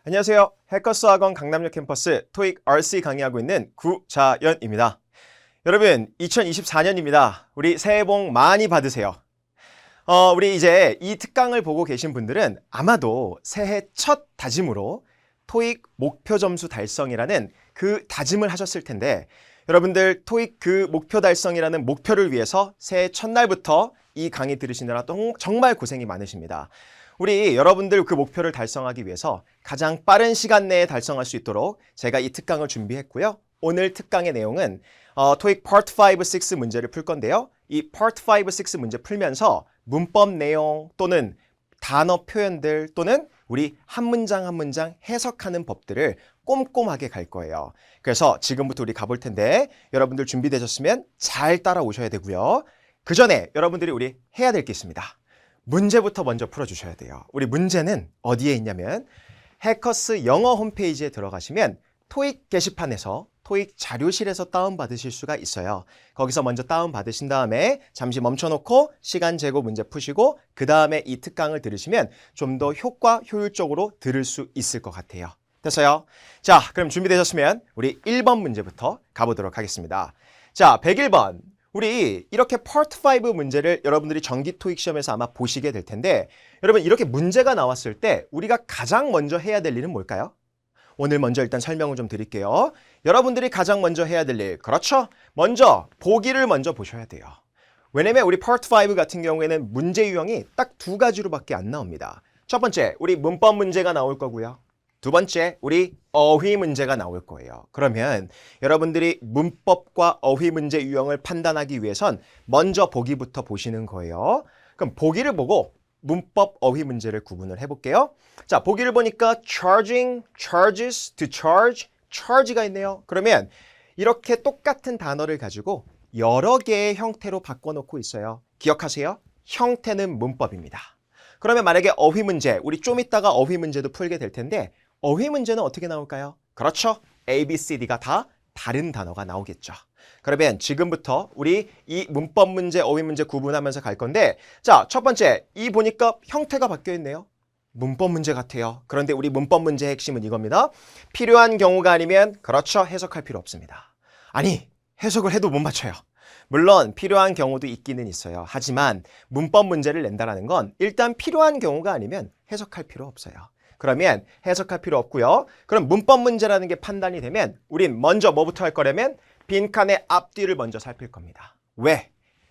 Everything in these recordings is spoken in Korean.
안녕하세요. 해커스 학원 강남역 캠퍼스 토익 RC 강의하고 있는 구자연입니다. 여러분, 2024년입니다. 우리 새해 복 많이 받으세요. 우리 이제 이 특강을 보고 계신 분들은 아마도 새해 첫 다짐으로 토익 목표 점수 달성이라는 그 다짐을 하셨을 텐데, 여러분들 토익 그 목표 달성이라는 목표를 위해서 새해 첫날부터 이 강의 들으시느라 정말 고생이 많으십니다. 우리 여러분들 그 목표를 달성하기 위해서 가장 빠른 시간 내에 달성할 수 있도록 제가 이 특강을 준비했고요. 오늘 특강의 내용은 토익 Part 5, 6 문제를 풀 건데요. 이 Part 5, 6 문제 풀면서 문법 내용 또는 단어 표현들 또는 우리 한 문장 한 문장 해석하는 법들을 꼼꼼하게 갈 거예요. 그래서 지금부터 우리 가볼 텐데 여러분들 준비되셨으면 잘 따라오셔야 되고요. 그 전에 여러분들이 우리 해야 될 게 있습니다. 문제부터 먼저 풀어주셔야 돼요. 우리 문제는 어디에 있냐면 해커스 영어 홈페이지에 들어가시면 토익 게시판에서 토익 자료실에서 다운받으실 수가 있어요. 거기서 먼저 다운받으신 다음에 잠시 멈춰놓고 시간 재고 문제 푸시고 그 다음에 이 특강을 들으시면 좀 더 효율적으로 들을 수 있을 것 같아요. 됐어요? 자, 그럼 준비되셨으면 우리 1번 문제부터 가보도록 하겠습니다. 자, 101번. 우리 이렇게 Part 5 문제를 여러분들이 정기 토익 시험에서 아마 보시게 될 텐데, 여러분 이렇게 문제가 나왔을 때 우리가 가장 먼저 해야 될 일은 뭘까요? 오늘 먼저 일단 설명을 좀 드릴게요. 여러분들이 가장 먼저 해야 될 일, 그렇죠? 먼저 보기를 먼저 보셔야 돼요. 왜냐면 우리 Part 5 같은 경우에는 문제 유형이 딱 두 가지로밖에 안 나옵니다. 첫 번째, 우리 문법 문제가 나올 거고요. 두 번째, 우리 어휘 문제가 나올 거예요. 그러면 여러분들이 문법과 어휘 문제 유형을 판단하기 위해선 먼저 보기부터 보시는 거예요. 그럼 보기를 보고 문법, 어휘 문제를 구분을 해볼게요. 자, 보기를 보니까 charging, charges, to charge, charge가 있네요. 그러면 이렇게 똑같은 단어를 가지고 여러 개의 형태로 바꿔놓고 있어요. 기억하세요? 형태는 문법입니다. 그러면 만약에 어휘 문제, 우리 좀 이따가 어휘 문제도 풀게 될 텐데 어휘 문제는 어떻게 나올까요? 그렇죠. A, B, C, D가 다 다른 단어가 나오겠죠. 그러면 지금부터 우리 이 문법 문제, 어휘 문제 구분하면서 갈 건데, 자, 첫 번째, 이 보니까 형태가 바뀌어 있네요. 문법 문제 같아요. 그런데 우리 문법 문제의 핵심은 이겁니다. 필요한 경우가 아니면 그렇죠. 해석할 필요 없습니다. 아니, 해석을 해도 못 맞춰요. 물론 필요한 경우도 있기는 있어요. 하지만 문법 문제를 낸다라는 건 일단 필요한 경우가 아니면 해석할 필요 없어요. 그러면 해석할 필요 없고요. 그럼 문법 문제라는 게 판단이 되면 우린 먼저 뭐부터 할 거냐면 빈칸의 앞뒤를 먼저 살필 겁니다. 왜?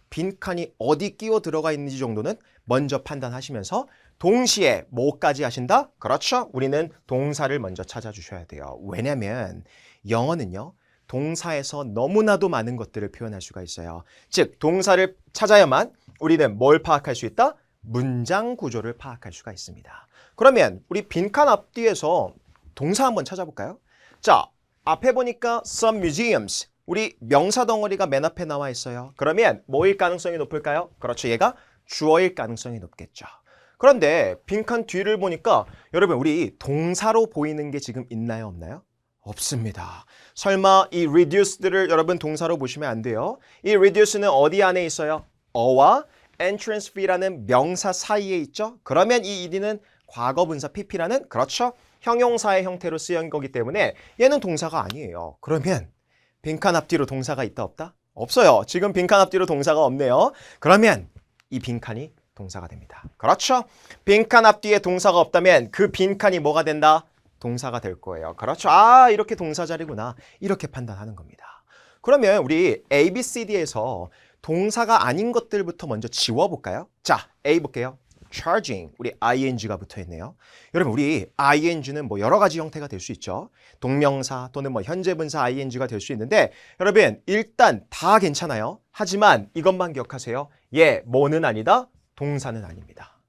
빈칸이 어디 끼워 들어가 있는지 정도는 먼저 판단하시면서 동시에 뭐까지 하신다? 그렇죠. 우리는 동사를 먼저 찾아주셔야 돼요. 왜냐면 영어는요. 동사에서 너무나도 많은 것들을 표현할 수가 있어요. 즉 동사를 찾아야만 우리는 뭘 파악할 수 있다? 문장 구조를 파악할 수가 있습니다. 그러면 우리 빈칸 앞뒤에서 동사 한번 찾아볼까요? 자, 앞에 보니까 some museums, 우리 명사 덩어리가 맨 앞에 나와 있어요. 그러면 뭐일 가능성이 높을까요? 그렇죠, 얘가 주어일 가능성이 높겠죠. 그런데 빈칸 뒤를 보니까 여러분 우리 동사로 보이는 게 지금 있나요, 없나요? 없습니다. 설마 이 reduced를 여러분 동사로 보시면 안 돼요. 이 reduce는 어디 안에 있어요? 어와 entrance fee라는 명사 사이에 있죠. 그러면 이 ed는 과거분사 pp라는 그렇죠. 형용사의 형태로 쓰인 거기 때문에 얘는 동사가 아니에요. 그러면 빈칸 앞뒤로 동사가 있다 없다? 없어요. 지금 빈칸 앞뒤로 동사가 없네요. 그러면 이 빈칸이 동사가 됩니다. 그렇죠. 빈칸 앞뒤에 동사가 없다면 그 빈칸이 뭐가 된다? 동사가 될 거예요. 그렇죠. 아, 이렇게 동사 자리구나. 이렇게 판단하는 겁니다. 그러면 우리 A, B, C, D에서 동사가 아닌 것들부터 먼저 지워볼까요? 자, A 볼게요. charging, 우리 ing가 붙어있네요. 여러분 우리 ing는 뭐 여러 가지 형태가 될 수 있죠. 동명사 또는 뭐 현재분사 ing가 될 수 있는데 여러분 일단 다 괜찮아요. 하지만 이것만 기억하세요. 예, 뭐는 아니다, 동사는 아닙니다.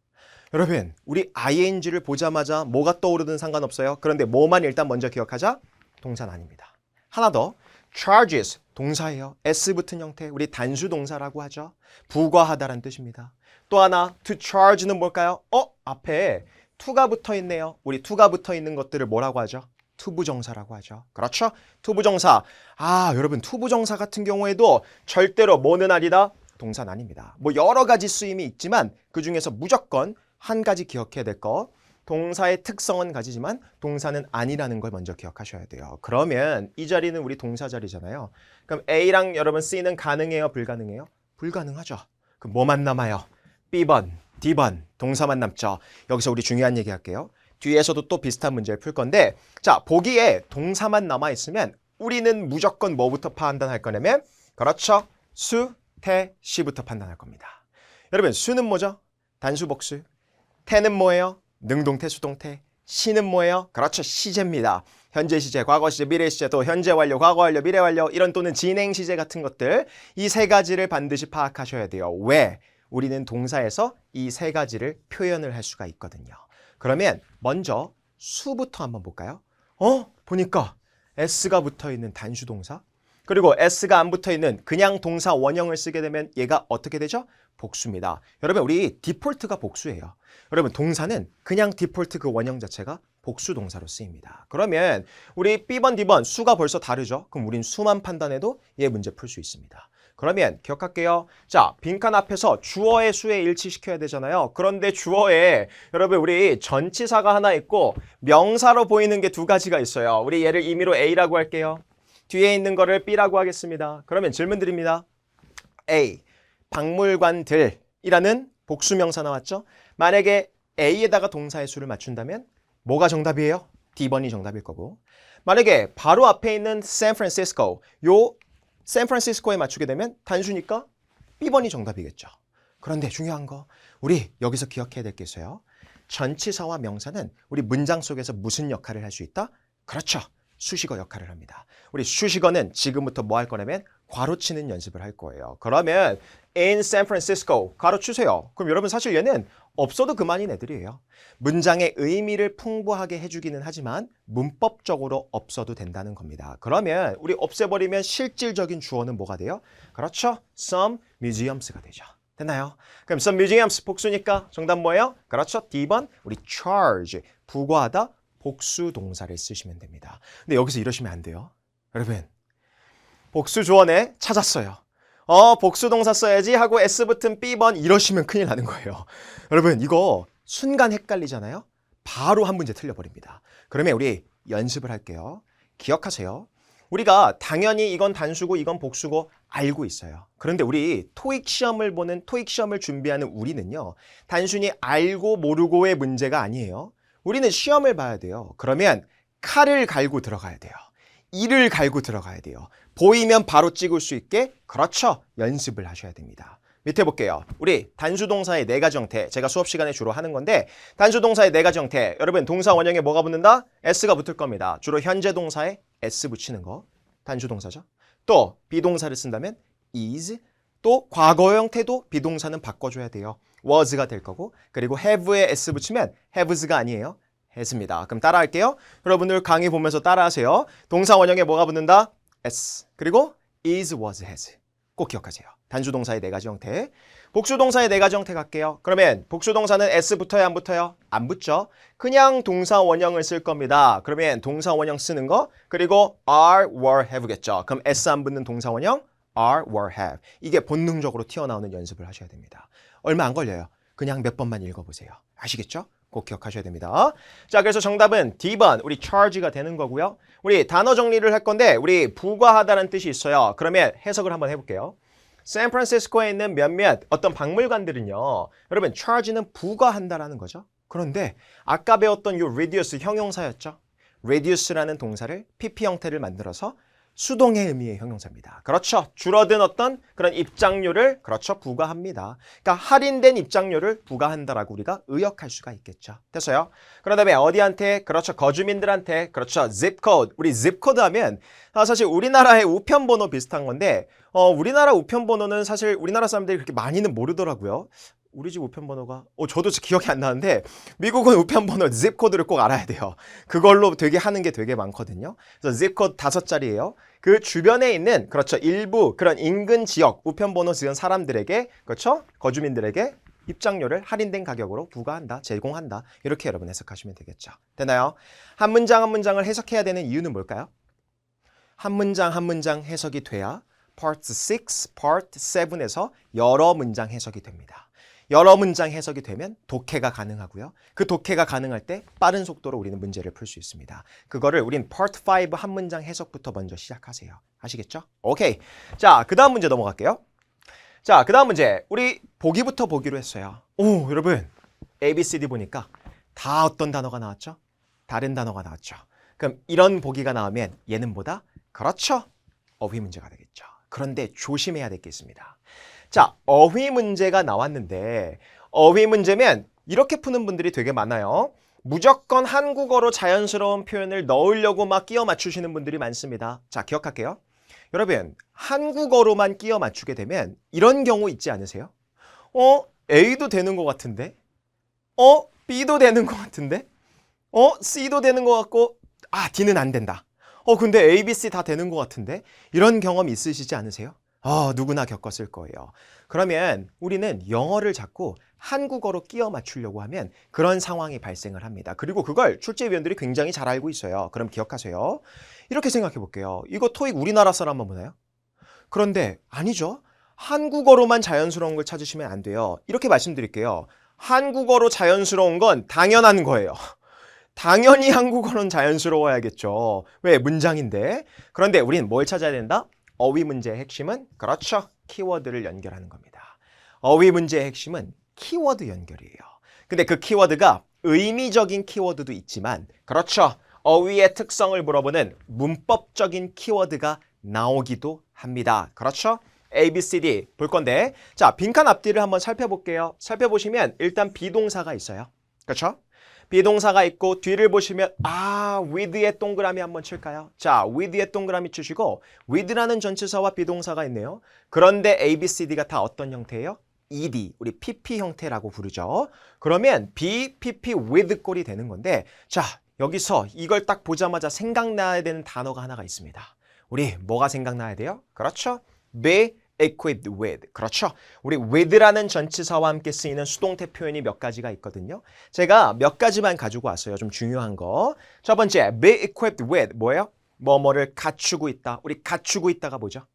여러분 우리 ing를 보자마자 뭐가 떠오르든 상관없어요. 그런데 뭐만 일단 먼저 기억하자, 동사는 아닙니다. 하나 더, charges, 동사예요. S 붙은 형태, 우리 단수 동사라고 하죠. 부과하다라는 뜻입니다. 또 하나, to charge는 뭘까요? 앞에 to가 붙어 있네요. 우리 to가 붙어 있는 것들을 뭐라고 하죠? 투부정사라고 하죠. 그렇죠? 투부정사. 아, 여러분 투부정사 같은 경우에도 절대로 뭐는 아니다, 동사는 아닙니다. 뭐 여러 가지 쓰임이 있지만 그 중에서 무조건 한 가지 기억해야 될 거, 동사의 특성은 가지지만 동사는 아니라는 걸 먼저 기억하셔야 돼요. 그러면 이 자리는 우리 동사 자리잖아요. 그럼 A랑 여러분 C는 가능해요? 불가능해요? 불가능하죠. 그럼 뭐만 남아요? B번, D번 동사만 남죠. 여기서 우리 중요한 얘기 할게요. 뒤에서도 또 비슷한 문제를 풀 건데 자, 보기에 동사만 남아있으면 우리는 무조건 뭐부터 판단할 거냐면 그렇죠. 수, 태, 시부터 판단할 겁니다. 여러분 수는 뭐죠? 단수, 복수. 태는 뭐예요? 능동태, 수동태. 시는 뭐예요? 그렇죠. 시제입니다. 현재 시제, 과거 시제, 미래 시제, 또 현재 완료, 과거 완료, 미래 완료 이런 또는 진행 시제 같은 것들 이 세 가지를 반드시 파악하셔야 돼요. 왜? 우리는 동사에서 이 세 가지를 표현을 할 수가 있거든요. 그러면 먼저 수부터 한번 볼까요? 보니까 S가 붙어있는 단수동사 그리고 S가 안 붙어있는 그냥 동사 원형을 쓰게 되면 얘가 어떻게 되죠? 복수입니다. 여러분 우리 디폴트가 복수예요. 여러분 동사는 그냥 디폴트 그 원형 자체가 복수 동사로 쓰입니다. 그러면 우리 B번, D번 수가 벌써 다르죠? 그럼 우린 수만 판단해도 얘 문제 풀 수 있습니다. 그러면 기억할게요. 자, 빈칸 앞에서 주어의 수에 일치시켜야 되잖아요. 그런데 주어에 여러분 우리 전치사가 하나 있고 명사로 보이는 게 두 가지가 있어요. 우리 얘를 임의로 A라고 할게요. 뒤에 있는 거를 B라고 하겠습니다. 그러면 질문 드립니다. A, 박물관들이라는 복수명사 나왔죠? 만약에 A에다가 동사의 수를 맞춘다면 뭐가 정답이에요? D번이 정답일 거고 만약에 바로 앞에 있는 샌프란시스코 요 샌프란시스코에 맞추게 되면 단수니까 B번이 정답이겠죠. 그런데 중요한 거 우리 여기서 기억해야 될 게 있어요. 전치사와 명사는 우리 문장 속에서 무슨 역할을 할 수 있다? 그렇죠. 수식어 역할을 합니다. 우리 수식어는 지금부터 뭐 할 거냐면 괄호치는 연습을 할 거예요. 그러면 in San Francisco 괄호 치세요. 그럼 여러분 사실 얘는 없어도 그만인 애들이에요. 문장의 의미를 풍부하게 해주기는 하지만 문법적으로 없어도 된다는 겁니다. 그러면 우리 없애버리면 실질적인 주어는 뭐가 돼요? 그렇죠. Some museums가 되죠. 됐나요? 그럼 some museums 복수니까 정답 뭐예요? 그렇죠. D번 우리 charge 부과하다 복수 동사를 쓰시면 됩니다. 근데 여기서 이러시면 안 돼요. 여러분 복수 조언에 찾았어요. 복수 동사 써야지 하고 S 붙은 B번 이러시면 큰일 나는 거예요. 여러분 이거 순간 헷갈리잖아요. 바로 한 문제 틀려버립니다. 그러면 우리 연습을 할게요. 기억하세요. 우리가 당연히 이건 단수고 이건 복수고 알고 있어요. 그런데 우리 토익 시험을 보는 토익 시험을 준비하는 우리는요. 단순히 알고 모르고의 문제가 아니에요. 우리는 시험을 봐야 돼요. 그러면 칼을 갈고 들어가야 돼요. 이를 갈고 들어가야 돼요. 보이면 바로 찍을 수 있게 그렇죠. 연습을 하셔야 됩니다. 밑에 볼게요. 우리 단수동사의 네 가지 형태 제가 수업 시간에 주로 하는 건데 단수동사의 네 가지 형태 여러분 동사 원형에 뭐가 붙는다? S가 붙을 겁니다. 주로 현재 동사에 S 붙이는 거 단수동사죠. 또 비동사를 쓴다면 is 또 과거 형태도 비동사는 바꿔줘야 돼요. was가 될 거고 그리고 have에 S 붙이면 haves가 아니에요. has입니다. 그럼 따라할게요. 여러분들 강의 보면서 따라하세요. 동사 원형에 뭐가 붙는다? S 그리고 is, was, has 꼭 기억하세요. 단수동사의 네 가지 형태 복수동사의 네 가지 형태 갈게요. 그러면 복수동사는 S 붙어요? 안 붙어요? 안 붙죠. 그냥 동사 원형을 쓸 겁니다. 그러면 동사 원형 쓰는 거 그리고 are, were, have겠죠. 그럼 S 안 붙는 동사 원형 are, were, have 이게 본능적으로 튀어나오는 연습을 하셔야 됩니다. 얼마 안 걸려요. 그냥 몇 번만 읽어보세요. 아시겠죠? 꼭 기억하셔야 됩니다. 자, 그래서 정답은 D번 우리 charge가 되는 거고요. 우리 단어 정리를 할 건데 우리 부과하다는 뜻이 있어요. 그러면 해석을 한번 해볼게요. 샌프란시스코에 있는 몇몇 어떤 박물관들은요. 여러분 charge는 부과한다라는 거죠. 그런데 아까 배웠던 이 reduce 형용사였죠. reduce라는 동사를 PP 형태를 만들어서 수동의 의미의 형용사입니다. 그렇죠. 줄어든 어떤 그런 입장료를 그렇죠. 부과합니다. 그러니까 할인된 입장료를 부과한다라고 우리가 의역할 수가 있겠죠. 됐어요? 그런 다음에 어디한테? 그렇죠. 거주민들한테 그렇죠. zip code. 우리 zip code 하면 사실 우리나라의 우편번호 비슷한 건데 우리나라 우편번호는 사실 우리나라 사람들이 그렇게 많이는 모르더라고요. 우리 집 우편번호가 저도 기억이 안 나는데 미국은 우편번호 zip 코드를 꼭 알아야 돼요. 그걸로 되게 하는 게 되게 많거든요. 그래서 zip 코드 5자리예요. 그 주변에 있는 그렇죠. 일부 그런 인근 지역 우편번호 지은 사람들에게 그렇죠. 거주민들에게 입장료를 할인된 가격으로 부과한다, 제공한다. 이렇게 여러분 해석하시면 되겠죠. 되나요? 한 문장 한 문장을 해석해야 되는 이유는 뭘까요? 한 문장 한 문장 해석이 돼야 Part 6, Part 7에서 여러 문장 해석이 됩니다. 여러 문장 해석이 되면 독해가 가능하고요. 그 독해가 가능할 때 빠른 속도로 우리는 문제를 풀 수 있습니다. 그거를 우린 Part 5 한 문장 해석부터 먼저 시작하세요. 아시겠죠? 오케이. 자, 그 다음 문제 넘어갈게요. 자, 그 다음 문제. 우리 보기부터 보기로 했어요. 오, 여러분. A, B, C, D 보니까 다 어떤 단어가 나왔죠? 다른 단어가 나왔죠. 그럼 이런 보기가 나오면 얘는 뭐다? 그렇죠. 어휘 문제가 되겠죠. 그런데 조심해야 될 게 있습니다. 자, 어휘 문제가 나왔는데 어휘 문제면 이렇게 푸는 분들이 되게 많아요. 무조건 한국어로 자연스러운 표현을 넣으려고 막 끼워 맞추시는 분들이 많습니다. 자, 기억할게요. 여러분, 한국어로만 끼워 맞추게 되면 이런 경우 있지 않으세요? A도 되는 것 같은데? B도 되는 것 같은데? C도 되는 것 같고 D는 안 된다. 근데 A, B, C 다 되는 것 같은데? 이런 경험 있으시지 않으세요? 누구나 겪었을 거예요. 그러면 우리는 영어를 자꾸 한국어로 끼워 맞추려고 하면 그런 상황이 발생을 합니다. 그리고 그걸 출제위원들이 굉장히 잘 알고 있어요. 그럼 기억하세요. 이렇게 생각해 볼게요. 이거 토익 우리나라 사람 한번 보나요? 그런데 아니죠. 한국어로만 자연스러운 걸 찾으시면 안 돼요. 이렇게 말씀드릴게요. 한국어로 자연스러운 건 당연한 거예요. 당연히 한국어는 자연스러워야겠죠. 왜? 문장인데. 그런데 우린 뭘 찾아야 된다? 어휘 문제의 핵심은 그렇죠. 키워드를 연결하는 겁니다. 어휘 문제의 핵심은 키워드 연결이에요. 근데 그 키워드가 의미적인 키워드도 있지만 그렇죠. 어휘의 특성을 물어보는 문법적인 키워드가 나오기도 합니다. 그렇죠? A, B, C, D 볼 건데 자, 빈칸 앞뒤를 한번 살펴볼게요. 살펴보시면 일단 비동사가 있어요. 그렇죠? 비동사가 있고 뒤를 보시면 with의 동그라미 한번 칠까요? 자, with의 동그라미 치시고 with라는 전치사와 비동사가 있네요. 그런데 A, B, C, D가 다 어떤 형태예요? ED, 우리 PP 형태라고 부르죠. 그러면 be, PP, with 꼴이 되는 건데 자, 여기서 이걸 딱 보자마자 생각나야 되는 단어가 하나가 있습니다. 우리 뭐가 생각나야 돼요? 그렇죠. be equipped with. 그렇죠. 우리 with라는 전치사와 함께 쓰이는 수동태 표현이 몇 가지가 있거든요. 제가 몇 가지만 가지고 왔어요. 좀 중요한 거. 첫 번째, be equipped with. 뭐예요? 뭐뭐를 갖추고 있다. 우리 갖추고 있다가 뭐죠?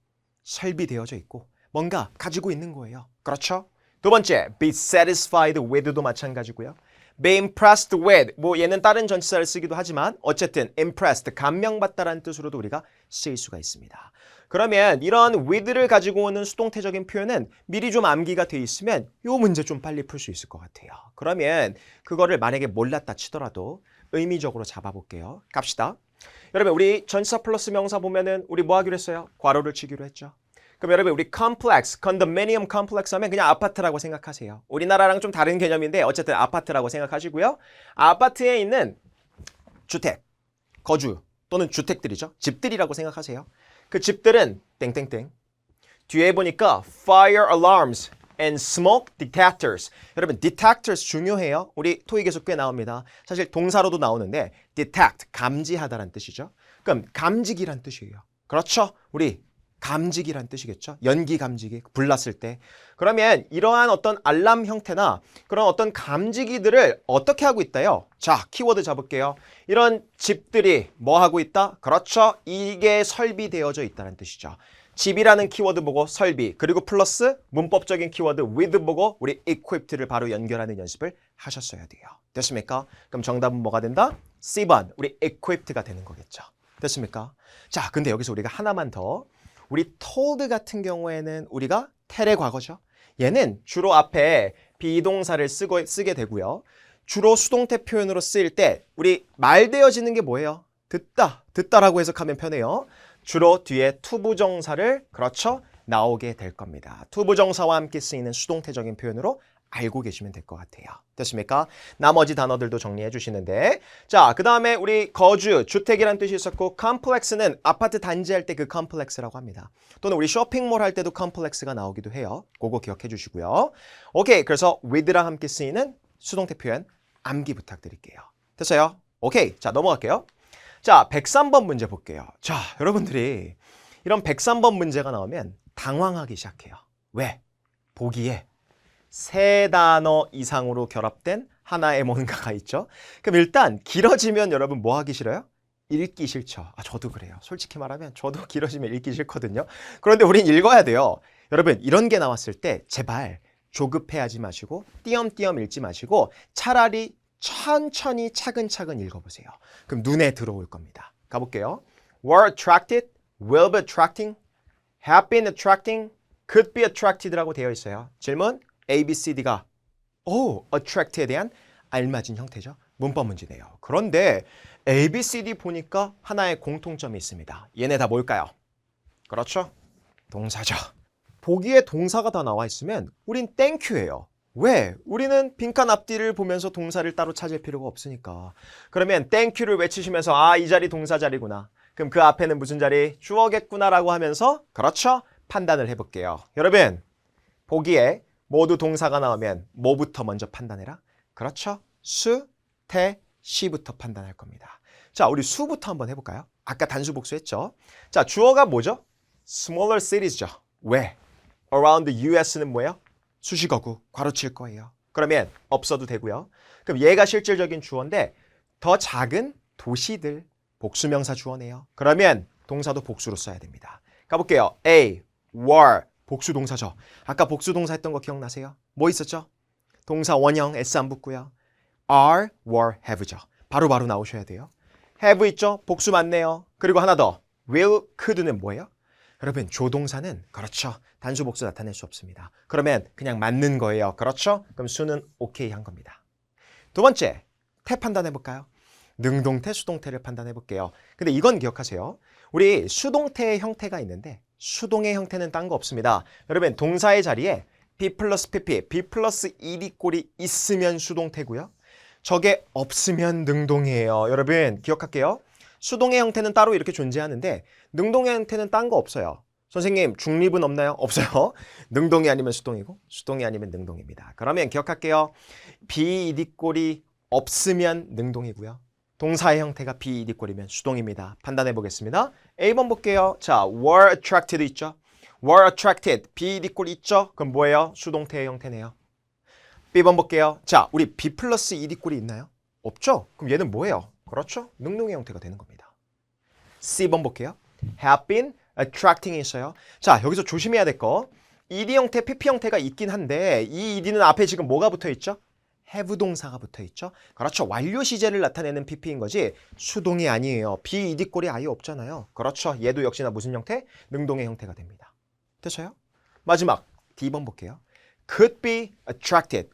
설비되어져 있고 뭔가 가지고 있는 거예요. 그렇죠. 두 번째, be satisfied with도 마찬가지고요. be impressed with, 얘는 다른 전치사를 쓰기도 하지만 어쨌든 impressed, 감명받다라는 뜻으로도 우리가 쓰일 수가 있습니다. 그러면 이런 with를 가지고 오는 수동태적인 표현은 미리 좀 암기가 돼 있으면 이 문제 좀 빨리 풀 수 있을 것 같아요. 그러면 그거를 만약에 몰랐다 치더라도 의미적으로 잡아볼게요. 갑시다. 여러분, 우리 전치사 플러스 명사 보면은 우리 뭐 하기로 했어요? 괄호를 치기로 했죠. 그럼 여러분, 우리 컴플렉스, 컨도미니엄 컴플렉스 하면 그냥 아파트라고 생각하세요. 우리나라랑 좀 다른 개념인데 어쨌든 아파트라고 생각하시고요. 아파트에 있는 주택, 거주 또는 주택들이죠. 집들이라고 생각하세요. 그 집들은 땡땡땡. 뒤에 보니까 fire alarms and smoke detectors. 여러분, detectors 중요해요. 우리 토익에서 꽤 나옵니다. 사실 동사로도 나오는데 detect, 감지하다라는 뜻이죠. 그럼 감지기란 뜻이에요. 그렇죠? 우리 감지기란 뜻이겠죠. 연기 감지기, 불났을 때. 그러면 이러한 어떤 알람 형태나 그런 어떤 감지기들을 어떻게 하고 있다요? 자, 키워드 잡을게요. 이런 집들이 뭐 하고 있다? 그렇죠. 이게 설비되어져 있다는 뜻이죠. 집이라는 키워드 보고 설비, 그리고 플러스 문법적인 키워드 with 보고 우리 equipped를 바로 연결하는 연습을 하셨어야 돼요. 됐습니까? 그럼 정답은 뭐가 된다? C번, 우리 equipped가 되는 거겠죠. 됐습니까? 자, 근데 여기서 우리가 하나만 더. 우리 told 같은 경우에는 우리가 텔의 과거죠. 얘는 주로 앞에 비동사를 쓰게 되고요. 주로 수동태 표현으로 쓰일 때 우리 말되어지는 게 뭐예요? 듣다라고 해석하면 편해요. 주로 뒤에 투부정사를 그렇죠? 나오게 될 겁니다. 투부정사와 함께 쓰이는 수동태적인 표현으로 알고 계시면 될 것 같아요. 됐습니까? 나머지 단어들도 정리해 주시는데 자, 그 다음에 우리 거주, 주택이라는 뜻이 있었고 컴플렉스는 아파트 단지 할 때 그 컴플렉스라고 합니다. 또는 우리 쇼핑몰 할 때도 컴플렉스가 나오기도 해요. 그거 기억해 주시고요. 오케이, 그래서 with랑 함께 쓰이는 수동태 표현 암기 부탁드릴게요. 됐어요? 오케이, 자 넘어갈게요. 자, 103번 문제 볼게요. 자, 여러분들이 이런 103번 문제가 나오면 당황하기 시작해요. 왜? 보기에 세 단어 이상으로 결합된 하나의 뭔가가 있죠. 그럼 일단 길어지면 여러분 뭐 하기 싫어요? 읽기 싫죠. 저도 그래요. 솔직히 말하면 저도 길어지면 읽기 싫거든요. 그런데 우린 읽어야 돼요. 여러분, 이런 게 나왔을 때 제발 조급해하지 마시고 띄엄띄엄 읽지 마시고 차라리 천천히 차근차근 읽어보세요. 그럼 눈에 들어올 겁니다. 가볼게요. were attracted, will be attracting, have been attracting, could be attracted라고 되어 있어요. 질문 A, B, C, D가 attract에 대한 알맞은 형태죠. 문법 문제네요. 그런데 A, B, C, D 보니까 하나의 공통점이 있습니다. 얘네 다 뭘까요? 그렇죠? 동사죠. 보기에 동사가 다 나와 있으면 우린 땡큐예요. 왜? 우리는 빈칸 앞뒤를 보면서 동사를 따로 찾을 필요가 없으니까. 그러면 땡큐를 외치시면서 이 자리 동사 자리구나. 그럼 그 앞에는 무슨 자리? 주어겠구나라고 하면서 그렇죠? 판단을 해볼게요. 여러분, 보기에 모두 동사가 나오면 뭐부터 먼저 판단해라? 그렇죠? 수, 태, 시부터 판단할 겁니다. 자, 우리 수부터 한번 해볼까요? 아까 단수 복수했죠? 자, 주어가 뭐죠? smaller cities죠. 왜? around the US는 뭐예요? 수식어구, 괄호칠 거예요. 그러면 없어도 되고요. 그럼 얘가 실질적인 주어인데 더 작은 도시들, 복수명사 주어네요. 그러면 동사도 복수로 써야 됩니다. 가볼게요. A, were, 복수동사죠. 아까 복수동사 했던 거 기억나세요? 뭐 있었죠? 동사 원형 S 안 붙고요. are, were, have죠. 바로바로 나오셔야 돼요. have 있죠? 복수 맞네요. 그리고 하나 더. will, could는 뭐예요? 여러분, 조동사는 그렇죠. 단수 복수 나타낼 수 없습니다. 그러면 그냥 맞는 거예요. 그렇죠? 그럼 수는 오케이 한 겁니다. 두 번째, 태 판단해 볼까요? 능동태, 수동태를 판단해 볼게요. 근데 이건 기억하세요. 우리 수동태의 형태가 있는데 수동의 형태는 딴 거 없습니다. 여러분, 동사의 자리에 B 플러스 PP, B 플러스 ED 꼴이 있으면 수동태고요. 저게 없으면 능동이에요. 여러분, 기억할게요. 수동의 형태는 따로 이렇게 존재하는데 능동의 형태는 딴 거 없어요. 선생님, 중립은 없나요? 없어요. 능동이 아니면 수동이고 수동이 아니면 능동입니다. 그러면 기억할게요. BED 꼴이 없으면 능동이고요. 동사의 형태가 BED 꼴이면 수동입니다. 판단해 보겠습니다. A번 볼게요. 자, were attracted 있죠? were attracted, BED 꼴 있죠? 그럼 뭐예요? 수동태의 형태네요. B번 볼게요. 자, 우리 B 플러스 ED 꼴이 있나요? 없죠? 그럼 얘는 뭐예요? 그렇죠? 능동의 형태가 되는 겁니다. C번 볼게요. have been attracting이 있어요. 자, 여기서 조심해야 될 거. ED 형태, PP 형태가 있긴 한데 이 ED는 앞에 지금 뭐가 붙어 있죠? have 동사가 붙어 있죠. 그렇죠. 완료 시제를 나타내는 PP인 거지 수동이 아니에요. BED 꼴이 아예 없잖아요. 그렇죠. 얘도 역시나 무슨 형태? 능동의 형태가 됩니다. 됐어요? 마지막 D번 볼게요. could be attracted.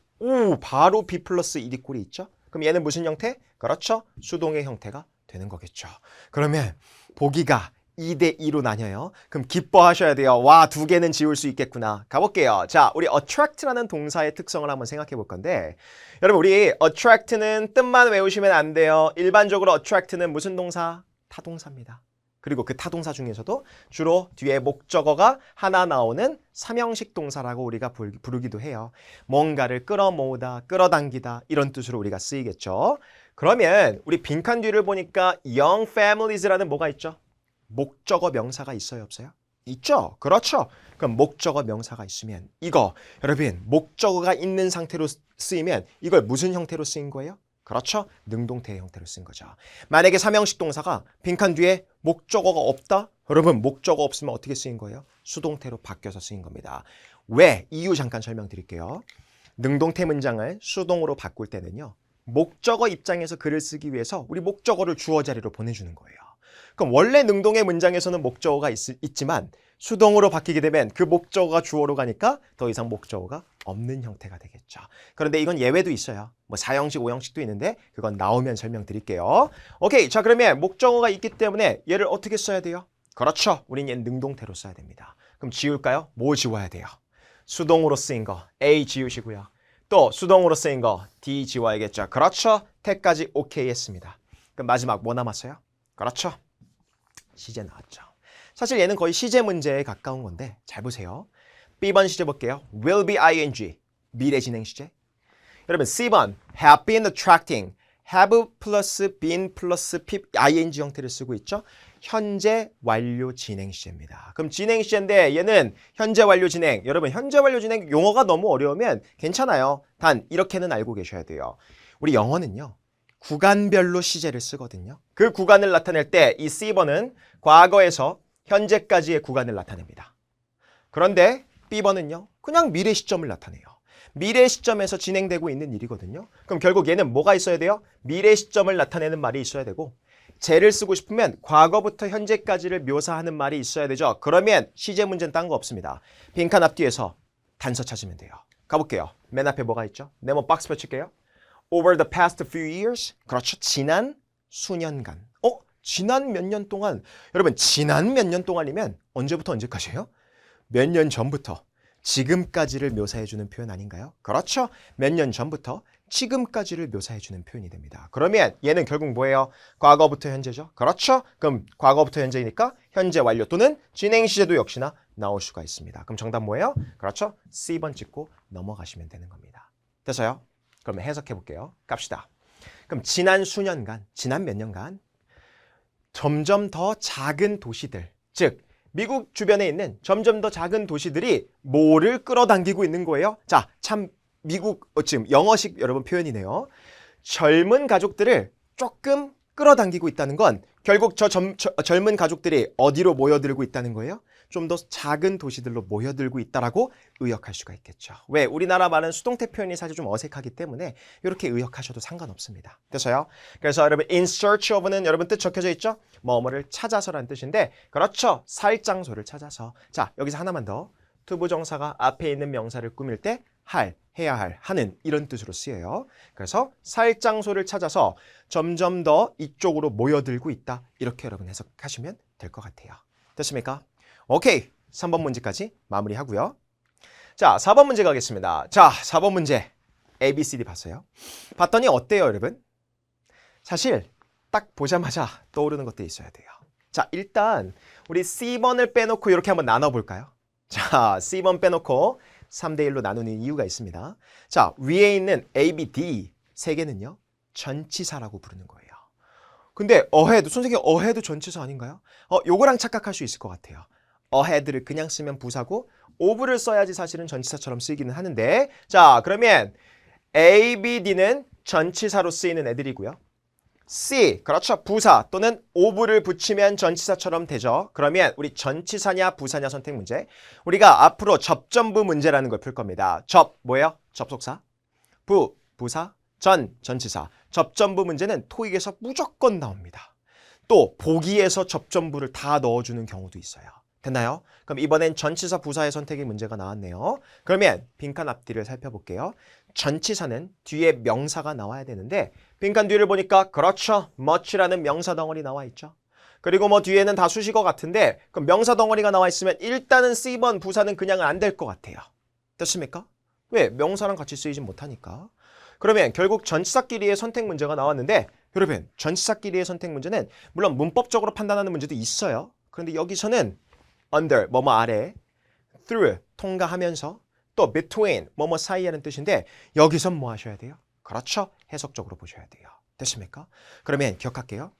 바로 B 플러스 ED 꼴이 있죠. 그럼 얘는 무슨 형태? 그렇죠. 수동의 형태가 되는 거겠죠. 그러면 보기가 2대2로 나뉘어요. 그럼 기뻐하셔야 돼요. 와, 두 개는 지울 수 있겠구나. 가볼게요. 자, 우리 attract라는 동사의 특성을 한번 생각해 볼 건데 여러분, 우리 attract는 뜻만 외우시면 안 돼요. 일반적으로 attract는 무슨 동사? 타동사입니다. 그리고 그 타동사 중에서도 주로 뒤에 목적어가 하나 나오는 삼형식 동사라고 우리가 부르기도 해요. 뭔가를 끌어모으다, 끌어당기다 이런 뜻으로 우리가 쓰이겠죠. 그러면 우리 빈칸 뒤를 보니까 young families라는 뭐가 있죠? 목적어 명사가 있어요, 없어요? 있죠? 그렇죠. 그럼 목적어 명사가 있으면 이거 여러분 목적어가 있는 상태로 쓰이면 이걸 무슨 형태로 쓰인 거예요? 그렇죠. 능동태의 형태로 쓴 거죠. 만약에 삼형식 동사가 빈칸 뒤에 목적어가 없다? 여러분 목적어 없으면 어떻게 쓰인 거예요? 수동태로 바뀌어서 쓰인 겁니다. 왜? 이유 잠깐 설명드릴게요. 능동태 문장을 수동으로 바꿀 때는요. 목적어 입장에서 글을 쓰기 위해서 우리 목적어를 주어 자리로 보내주는 거예요. 그럼 원래 능동의 문장에서는 목적어가 있지만 수동으로 바뀌게 되면 그 목적어가 주어로 가니까 더 이상 목적어가 없는 형태가 되겠죠. 그런데 이건 예외도 있어요. 뭐 4형식, 5형식도 있는데 그건 나오면 설명드릴게요. 오케이, 자 그러면 목적어가 있기 때문에 얘를 어떻게 써야 돼요? 그렇죠. 우린 얘 능동태로 써야 됩니다. 그럼 지울까요? 뭐 지워야 돼요? 수동으로 쓰인 거 A 지우시고요. 또 수동으로 쓰인 거 D 지워야겠죠. 그렇죠. 태까지 오케이 했습니다. 그럼 마지막 뭐 남았어요? 그렇죠. 시제 나왔죠. 사실 얘는 거의 시제 문제에 가까운 건데 잘 보세요. B번 시제 볼게요. will be ing, 미래 진행 시제. 여러분 C번 have been attracting, have 플러스 been 플러스 ing 형태를 쓰고 있죠. 현재 완료 진행 시제입니다. 그럼 진행 시제인데 얘는 현재 완료 진행. 여러분 현재 완료 진행 용어가 너무 어려우면 괜찮아요. 단 이렇게는 알고 계셔야 돼요. 우리 영어는요. 구간별로 시제를 쓰거든요. 그 구간을 나타낼 때 이 C번은 과거에서 현재까지의 구간을 나타냅니다. 그런데 B번은요. 그냥 미래 시점을 나타내요. 미래 시점에서 진행되고 있는 일이거든요. 그럼 결국 얘는 뭐가 있어야 돼요? 미래 시점을 나타내는 말이 있어야 되고 제를 쓰고 싶으면 과거부터 현재까지를 묘사하는 말이 있어야 되죠. 그러면 시제 문제는 딴 거 없습니다. 빈칸 앞뒤에서 단서 찾으면 돼요. 가볼게요. 맨 앞에 뭐가 있죠? 네모 박스 펼칠게요. Over the past few years. 그렇죠. 지난 수년간. 지난 몇 년 동안. 여러분 지난 몇 년 동안이면 언제부터 언제까지예요? 몇 년 전부터 지금까지를 묘사해주는 표현 아닌가요? 그렇죠. 몇 년 전부터 지금까지를 묘사해주는 표현이 됩니다. 그러면 얘는 결국 뭐예요? 과거부터 현재죠. 그렇죠. 그럼 과거부터 현재니까 현재 완료 또는 진행 시제도 역시나 나올 수가 있습니다. 그럼 정답 뭐예요? 그렇죠. C번 찍고 넘어가시면 되는 겁니다. 됐어요? 그러면 해석해 볼게요. 갑시다. 그럼 지난 수년간, 지난 몇 년간 점점 더 작은 도시들, 즉 미국 주변에 있는 점점 더 작은 도시들이 뭐를 끌어당기고 있는 거예요? 자, 참 미국 지금 영어식 여러분 표현이네요. 젊은 가족들을 조금 끌어당기고 있다는 건 결국 젊은 가족들이 어디로 모여들고 있다는 거예요? 좀 더 작은 도시들로 모여들고 있다라고 의역할 수가 있겠죠. 왜? 우리나라 말은 수동태 표현이 사실 좀 어색하기 때문에 이렇게 의역하셔도 상관없습니다. 됐어요? 그래서 여러분 in search of는 여러분 뜻 적혀져 있죠? 뭐뭐를 찾아서라는 뜻인데 그렇죠. 살 장소를 찾아서. 자, 여기서 하나만 더. 투부정사가 앞에 있는 명사를 꾸밀 때 할, 해야 할, 하는 이런 뜻으로 쓰여요. 그래서 살 장소를 찾아서 점점 더 이쪽으로 모여들고 있다. 이렇게 여러분 해석하시면 될 것 같아요. 됐습니까? 오케이. 3번 문제까지 마무리하고요. 자, 4번 문제 가겠습니다. 자, 4번 문제. A, B, C, D 봤어요. 봤더니 어때요, 여러분? 사실 딱 보자마자 떠오르는 것들이 있어야 돼요. 자, 일단 우리 C번을 빼놓고 이렇게 한번 나눠볼까요? 자, C번 빼놓고 3대1로 나누는 이유가 있습니다. 자, 위에 있는 A, B, D 세 개는요. 전치사라고 부르는 거예요. 근데 ahead, 선생님 ahead 전치사 아닌가요? 요거랑 착각할 수 있을 것 같아요. ahead를 그냥 쓰면 부사고 of를 써야지 사실은 전치사처럼 쓰이기는 하는데 자, 그러면 A, B, D는 전치사로 쓰이는 애들이고요. C, 그렇죠. 부사 또는 of를 붙이면 전치사처럼 되죠. 그러면 우리 전치사냐 부사냐 선택 문제. 우리가 앞으로 접전부 문제라는 걸 풀 겁니다. 접, 뭐예요? 접속사. 부, 부사. 전, 전치사. 접전부 문제는 토익에서 무조건 나옵니다. 또 보기에서 접전부를 다 넣어주는 경우도 있어요. 됐나요? 그럼 이번엔 전치사 부사의 선택의 문제가 나왔네요. 그러면 빈칸 앞뒤를 살펴볼게요. 전치사는 뒤에 명사가 나와야 되는데 빈칸 뒤를 보니까 그렇죠. much라는 명사 덩어리 나와 있죠. 그리고 뭐 뒤에는 다 수식어 같은데 그럼 명사 덩어리가 나와 있으면 일단은 C번 부사는 그냥 안 될 것 같아요. 됐습니까? 왜? 명사랑 같이 쓰이진 못하니까. 그러면 결국 전치사끼리의 선택 문제가 나왔는데 여러분 전치사끼리의 선택 문제는 물론 문법적으로 판단하는 문제도 있어요. 그런데 여기서는 under, 뭐뭐 아래, through, 통과하면서, 또 between, 뭐뭐 사이라는 뜻인데 여기선 뭐 하셔야 돼요? 그렇죠. 해석적으로 보셔야 돼요. 됐습니까? 그러면 기억할게요.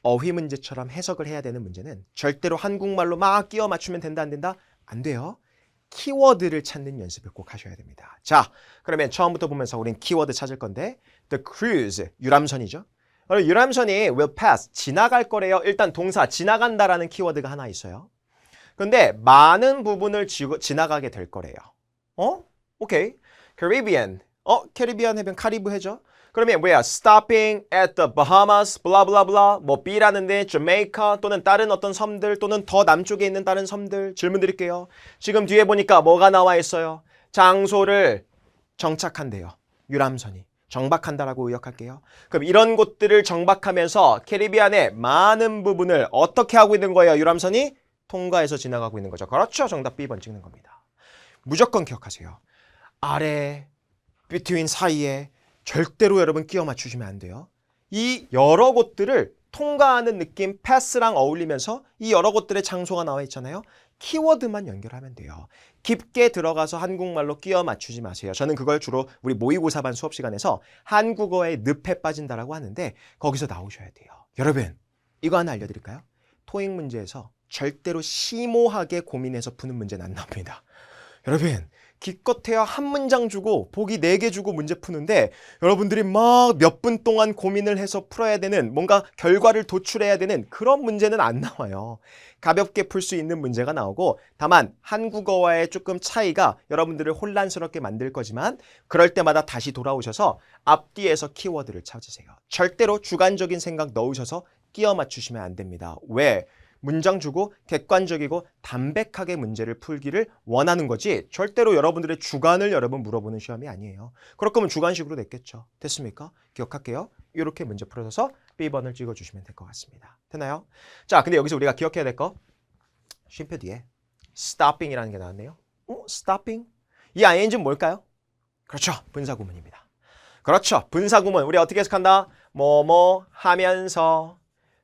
어휘 문제처럼 해석을 해야 되는 문제는 절대로 한국말로 막 끼워 맞추면 된다 안 된다? 안 돼요. 키워드를 찾는 연습을 꼭 하셔야 됩니다. 자, 그러면 처음부터 보면서 우린 키워드 찾을 건데 the cruise, 유람선이죠. 유람선이 will pass, 지나갈 거래요. 일단 동사 지나간다라는 키워드가 하나 있어요. 근데 많은 부분을 지나가게 될 거래요. 오케이. Caribbean. 캐리비안 해변 카리브 해죠. 그러면 뭐야? Stopping at the Bahamas, 블라블라블라. 뭐 B라는데 Jamaica 또는 다른 어떤 섬들 또는 더 남쪽에 있는 다른 섬들. 질문 드릴게요. 지금 뒤에 보니까 뭐가 나와 있어요? 장소를 정착한대요. 유람선이. 정박한다라고 의역할게요. 그럼 이런 곳들을 정박하면서 캐리비안의 많은 부분을 어떻게 하고 있는 거예요? 유람선이? 통과해서 지나가고 있는 거죠. 그렇죠. 정답 B번 찍는 겁니다. 무조건 기억하세요. 아래, between 사이에 절대로 여러분 끼워 맞추시면 안 돼요. 이 여러 곳들을 통과하는 느낌, pass랑 어울리면서 이 여러 곳들의 장소가 나와 있잖아요. 키워드만 연결하면 돼요. 깊게 들어가서 한국말로 끼워 맞추지 마세요. 저는 그걸 주로 우리 모의고사반 수업 시간에서 한국어의 늪에 빠진다라고 하는데 거기서 나오셔야 돼요. 여러분, 이거 하나 알려드릴까요? 토익 문제에서 절대로 심오하게 고민해서 푸는 문제는 안 나옵니다. 여러분, 기껏해야 한 문장 주고 보기 4개 주고 문제 푸는데 여러분들이 막 몇 분 동안 고민을 해서 풀어야 되는 뭔가 결과를 도출해야 되는 그런 문제는 안 나와요. 가볍게 풀 수 있는 문제가 나오고 다만 한국어와의 조금 차이가 여러분들을 혼란스럽게 만들 거지만 그럴 때마다 다시 돌아오셔서 앞뒤에서 키워드를 찾으세요. 절대로 주관적인 생각 넣으셔서 끼워 맞추시면 안 됩니다. 왜? 문장 주고 객관적이고 담백하게 문제를 풀기를 원하는 거지 절대로 여러분들의 주관을 여러분 물어보는 시험이 아니에요. 그럴 거면 주관식으로 냈겠죠. 됐습니까? 기억할게요. 이렇게 문제 풀어서 B번을 찍어주시면 될 것 같습니다. 됐나요? 자, 근데 여기서 우리가 기억해야 될 거 쉼표 뒤에 stopping이라는 게 나왔네요. stopping? 이 ing는 뭘까요? 그렇죠. 분사구문입니다. 그렇죠. 분사구문 우리 어떻게 해석한다? 뭐뭐 하면서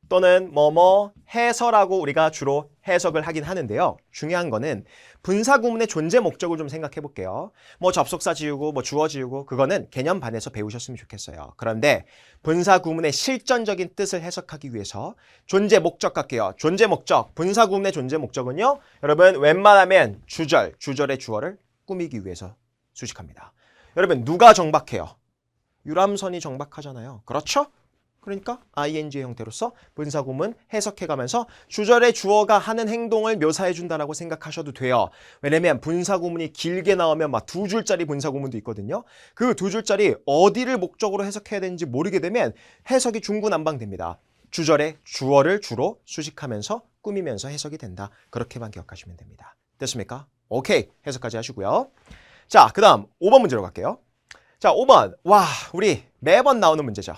또는 뭐뭐 해서라고 우리가 주로 해석을 하긴 하는데요. 중요한 거는 분사구문의 존재 목적을 좀 생각해 볼게요. 뭐 접속사 지우고 뭐 주어 지우고 그거는 개념반에서 배우셨으면 좋겠어요. 그런데 분사구문의 실전적인 뜻을 해석하기 위해서 존재 목적 갈게요. 존재 목적, 분사구문의 존재 목적은요. 여러분 웬만하면 주절의 주어를 꾸미기 위해서 수식합니다. 여러분 누가 정박해요? 유람선이 정박하잖아요. 그렇죠? 그러니까 ing 형태로서 분사구문 해석해가면서 주절의 주어가 하는 행동을 묘사해준다라고 생각하셔도 돼요. 왜냐면 분사구문이 길게 나오면 막 2줄짜리 분사구문도 있거든요. 그 2줄짜리 어디를 목적으로 해석해야 되는지 모르게 되면 해석이 중구난방됩니다. 주절의 주어를 주로 수식하면서 꾸미면서 해석이 된다. 그렇게만 기억하시면 됩니다. 됐습니까? 오케이. 해석까지 하시고요. 자, 그 다음 5번 문제로 갈게요. 자, 5번. 와, 우리 매번 나오는 문제죠.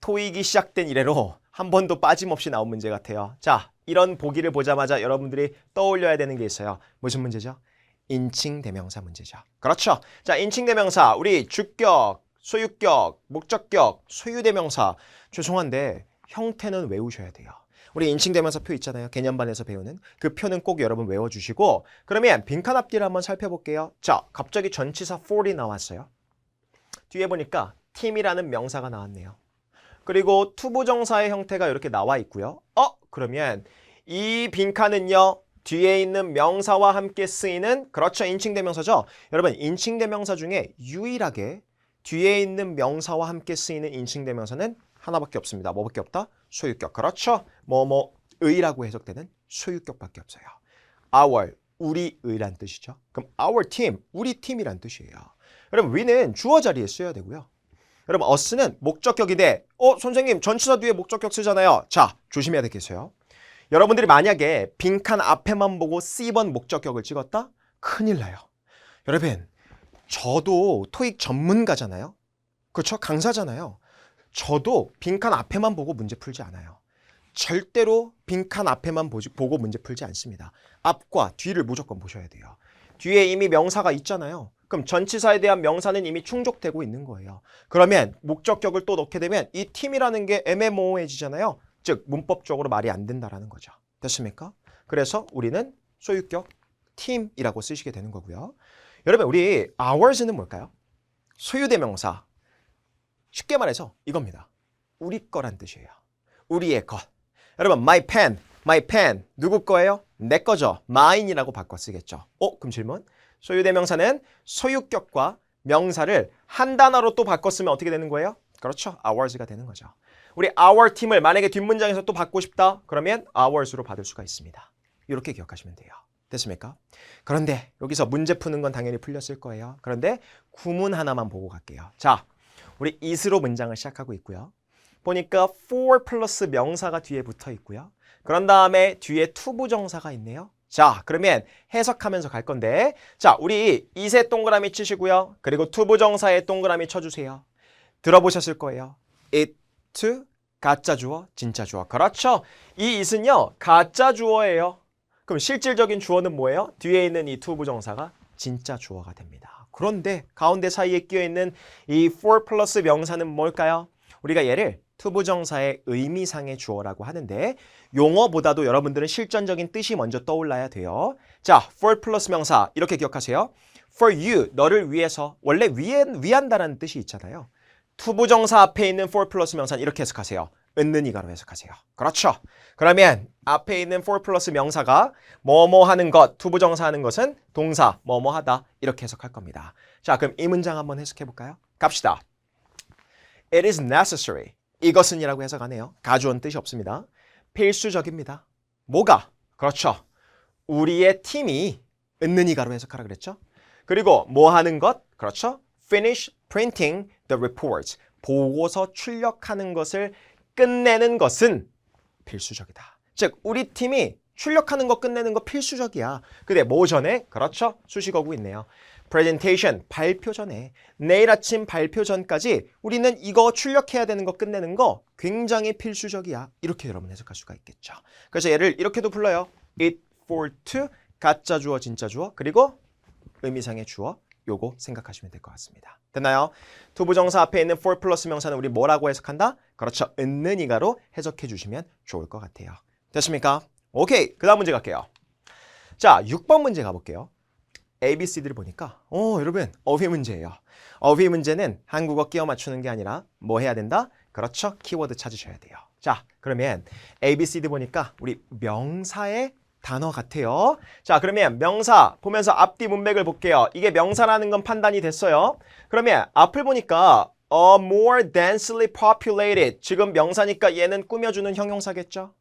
토익이 시작된 이래로 한 번도 빠짐없이 나온 문제 같아요. 자, 이런 보기를 보자마자 여러분들이 떠올려야 되는 게 있어요. 무슨 문제죠? 인칭대명사 문제죠. 그렇죠. 자, 인칭대명사 우리 주격, 소유격, 목적격, 소유대명사 죄송한데 형태는 외우셔야 돼요. 우리 인칭대명사 표 있잖아요. 개념반에서 배우는 그 표는 꼭 여러분 외워주시고 그러면 빈칸 앞뒤를 한번 살펴볼게요. 자, 갑자기 전치사 for이 나왔어요. 뒤에 보니까 팀이라는 명사가 나왔네요. 그리고 투부정사의 형태가 이렇게 나와 있고요. 그러면 이 빈칸은요. 뒤에 있는 명사와 함께 쓰이는 그렇죠. 인칭대명사죠. 여러분 인칭대명사 중에 유일하게 뒤에 있는 명사와 함께 쓰이는 인칭대명사는 하나밖에 없습니다. 뭐밖에 없다? 소유격. 그렇죠. 뭐뭐의라고 해석되는 소유격밖에 없어요. our, 우리의란 뜻이죠. 그럼 our team, 우리 팀이란 뜻이에요. 여러분 we는 주어 자리에 써야 되고요. 여러분 us는 목적격인데 선생님 전치사 뒤에 목적격 쓰잖아요. 자, 조심해야 되겠어요. 여러분들이 만약에 빈칸 앞에만 보고 C번 목적격을 찍었다? 큰일 나요. 여러분 저도 토익 전문가잖아요. 그렇죠? 강사잖아요. 저도 빈칸 앞에만 보고 문제 풀지 않아요. 절대로 빈칸 앞에만 보고 문제 풀지 않습니다. 앞과 뒤를 무조건 보셔야 돼요. 뒤에 이미 명사가 있잖아요. 그럼 전치사에 대한 명사는 이미 충족되고 있는 거예요. 그러면 목적격을 또 넣게 되면 이 팀이라는 게 애매모호해지잖아요. 즉 문법적으로 말이 안 된다라는 거죠. 됐습니까? 그래서 우리는 소유격 팀이라고 쓰시게 되는 거고요. 여러분 우리 ours는 뭘까요? 소유대명사. 쉽게 말해서 이겁니다. 우리 거란 뜻이에요. 우리의 것. 여러분 my pen 누구 거예요? 내 거죠. mine이라고 바꿔 쓰겠죠. 그럼 질문. 소유대명사는 소유격과 명사를 한 단어로 또 바꿨으면 어떻게 되는 거예요? 그렇죠. ours가 되는 거죠. 우리 our 팀을 만약에 뒷문장에서 또 받고 싶다? 그러면 ours로 받을 수가 있습니다. 이렇게 기억하시면 돼요. 됐습니까? 그런데 여기서 문제 푸는 건 당연히 풀렸을 거예요. 그런데 구문 하나만 보고 갈게요. 자, 우리 is로 문장을 시작하고 있고요. 보니까 for 플러스 명사가 뒤에 붙어 있고요. 그런 다음에 뒤에 투부정사가 있네요. 자, 그러면 해석하면서 갈 건데 자, 우리 it에 동그라미 치시고요. 그리고 투부정사에 동그라미 쳐주세요. 들어보셨을 거예요. it, 가짜 주어, 진짜 주어. 그렇죠. 이 it은요. 가짜 주어예요. 그럼 실질적인 주어는 뭐예요? 뒤에 있는 이 투부정사가 진짜 주어가 됩니다. 그런데 가운데 사이에 끼어있는 이 for 플러스 명사는 뭘까요? 우리가 얘를 투부정사의 의미상의 주어라고 하는데 용어보다도 여러분들은 실전적인 뜻이 먼저 떠올라야 돼요. 자, for 플러스 명사 이렇게 기억하세요. for you, 너를 위해서. 원래 위한다라는 뜻이 있잖아요. 투부정사 앞에 있는 for 플러스 명사는 이렇게 해석하세요. 은는이가로 해석하세요. 그렇죠. 그러면 앞에 있는 for 플러스 명사가 뭐뭐 하는 것, 투부정사 하는 것은 동사 뭐뭐 하다 이렇게 해석할 겁니다. 자, 그럼 이 문장 한번 해석해 볼까요? 갑시다. It is necessary. 이것은 이라고 해석하네요. 가주어는 뜻이 없습니다. 필수적입니다. 뭐가? 그렇죠. 우리의 팀이 은는이가로 해석하라 그랬죠. 그리고 뭐 하는 것? 그렇죠. Finish printing the reports. 보고서 출력하는 것을 끝내는 것은 필수적이다. 즉 우리 팀이 출력하는 거 끝내는 거 필수적이야. 근데 뭐 전에? 그렇죠. 수식어구 있네요. presentation, 발표 전에 내일 아침 발표 전까지 우리는 이거 출력해야 되는 거 끝내는 거 굉장히 필수적이야. 이렇게 여러분 해석할 수가 있겠죠. 그래서 얘를 이렇게도 불러요. it for to, 가짜 주어, 진짜 주어, 그리고 의미상의 주어 요거 생각하시면 될 것 같습니다. 됐나요? 투부정사 앞에 있는 for 플러스 명사는 우리 뭐라고 해석한다? 그렇죠. 은는이가로 해석해 주시면 좋을 것 같아요. 됐습니까? 오케이. 그 다음 문제 갈게요. 자, 6번 문제 가볼게요. A, B, C들을 보니까 여러분 어휘 문제예요. 어휘 문제는 한국어 끼워 맞추는 게 아니라 뭐 해야 된다? 그렇죠. 키워드 찾으셔야 돼요. 자, 그러면 A, B, C들 보니까 우리 명사의 단어 같아요. 자, 그러면 명사 보면서 앞뒤 문맥을 볼게요. 이게 명사라는 건 판단이 됐어요. 그러면 앞을 보니까 more densely populated. 지금 명사니까 얘는 꾸며주는 형용사겠죠.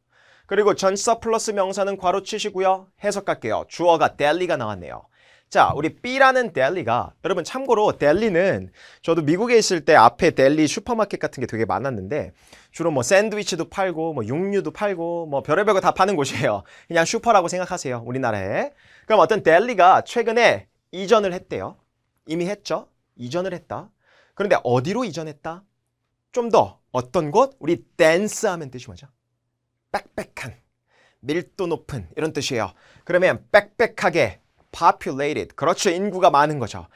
그리고 전치사 플러스 명사는 괄호 치시고요. 해석 갈게요. 주어가 델리가 나왔네요. 자, 우리 B라는 델리가 여러분 참고로 델리는 저도 미국에 있을 때 앞에 델리 슈퍼마켓 같은 게 되게 많았는데 주로 뭐 샌드위치도 팔고 뭐 육류도 팔고 뭐 별의별 거 다 파는 곳이에요. 그냥 슈퍼라고 생각하세요. 우리나라에. 그럼 어떤 델리가 최근에 이전을 했대요. 이미 했죠. 이전을 했다. 그런데 어디로 이전했다? 좀 더 어떤 곳? 우리 댄스 하면 뜻이 뭐죠? 빽빽한, 밀도 높은 이런 뜻이에요. 그러면 빽빽하게 populated. 그렇죠. 인구가 많은 거죠.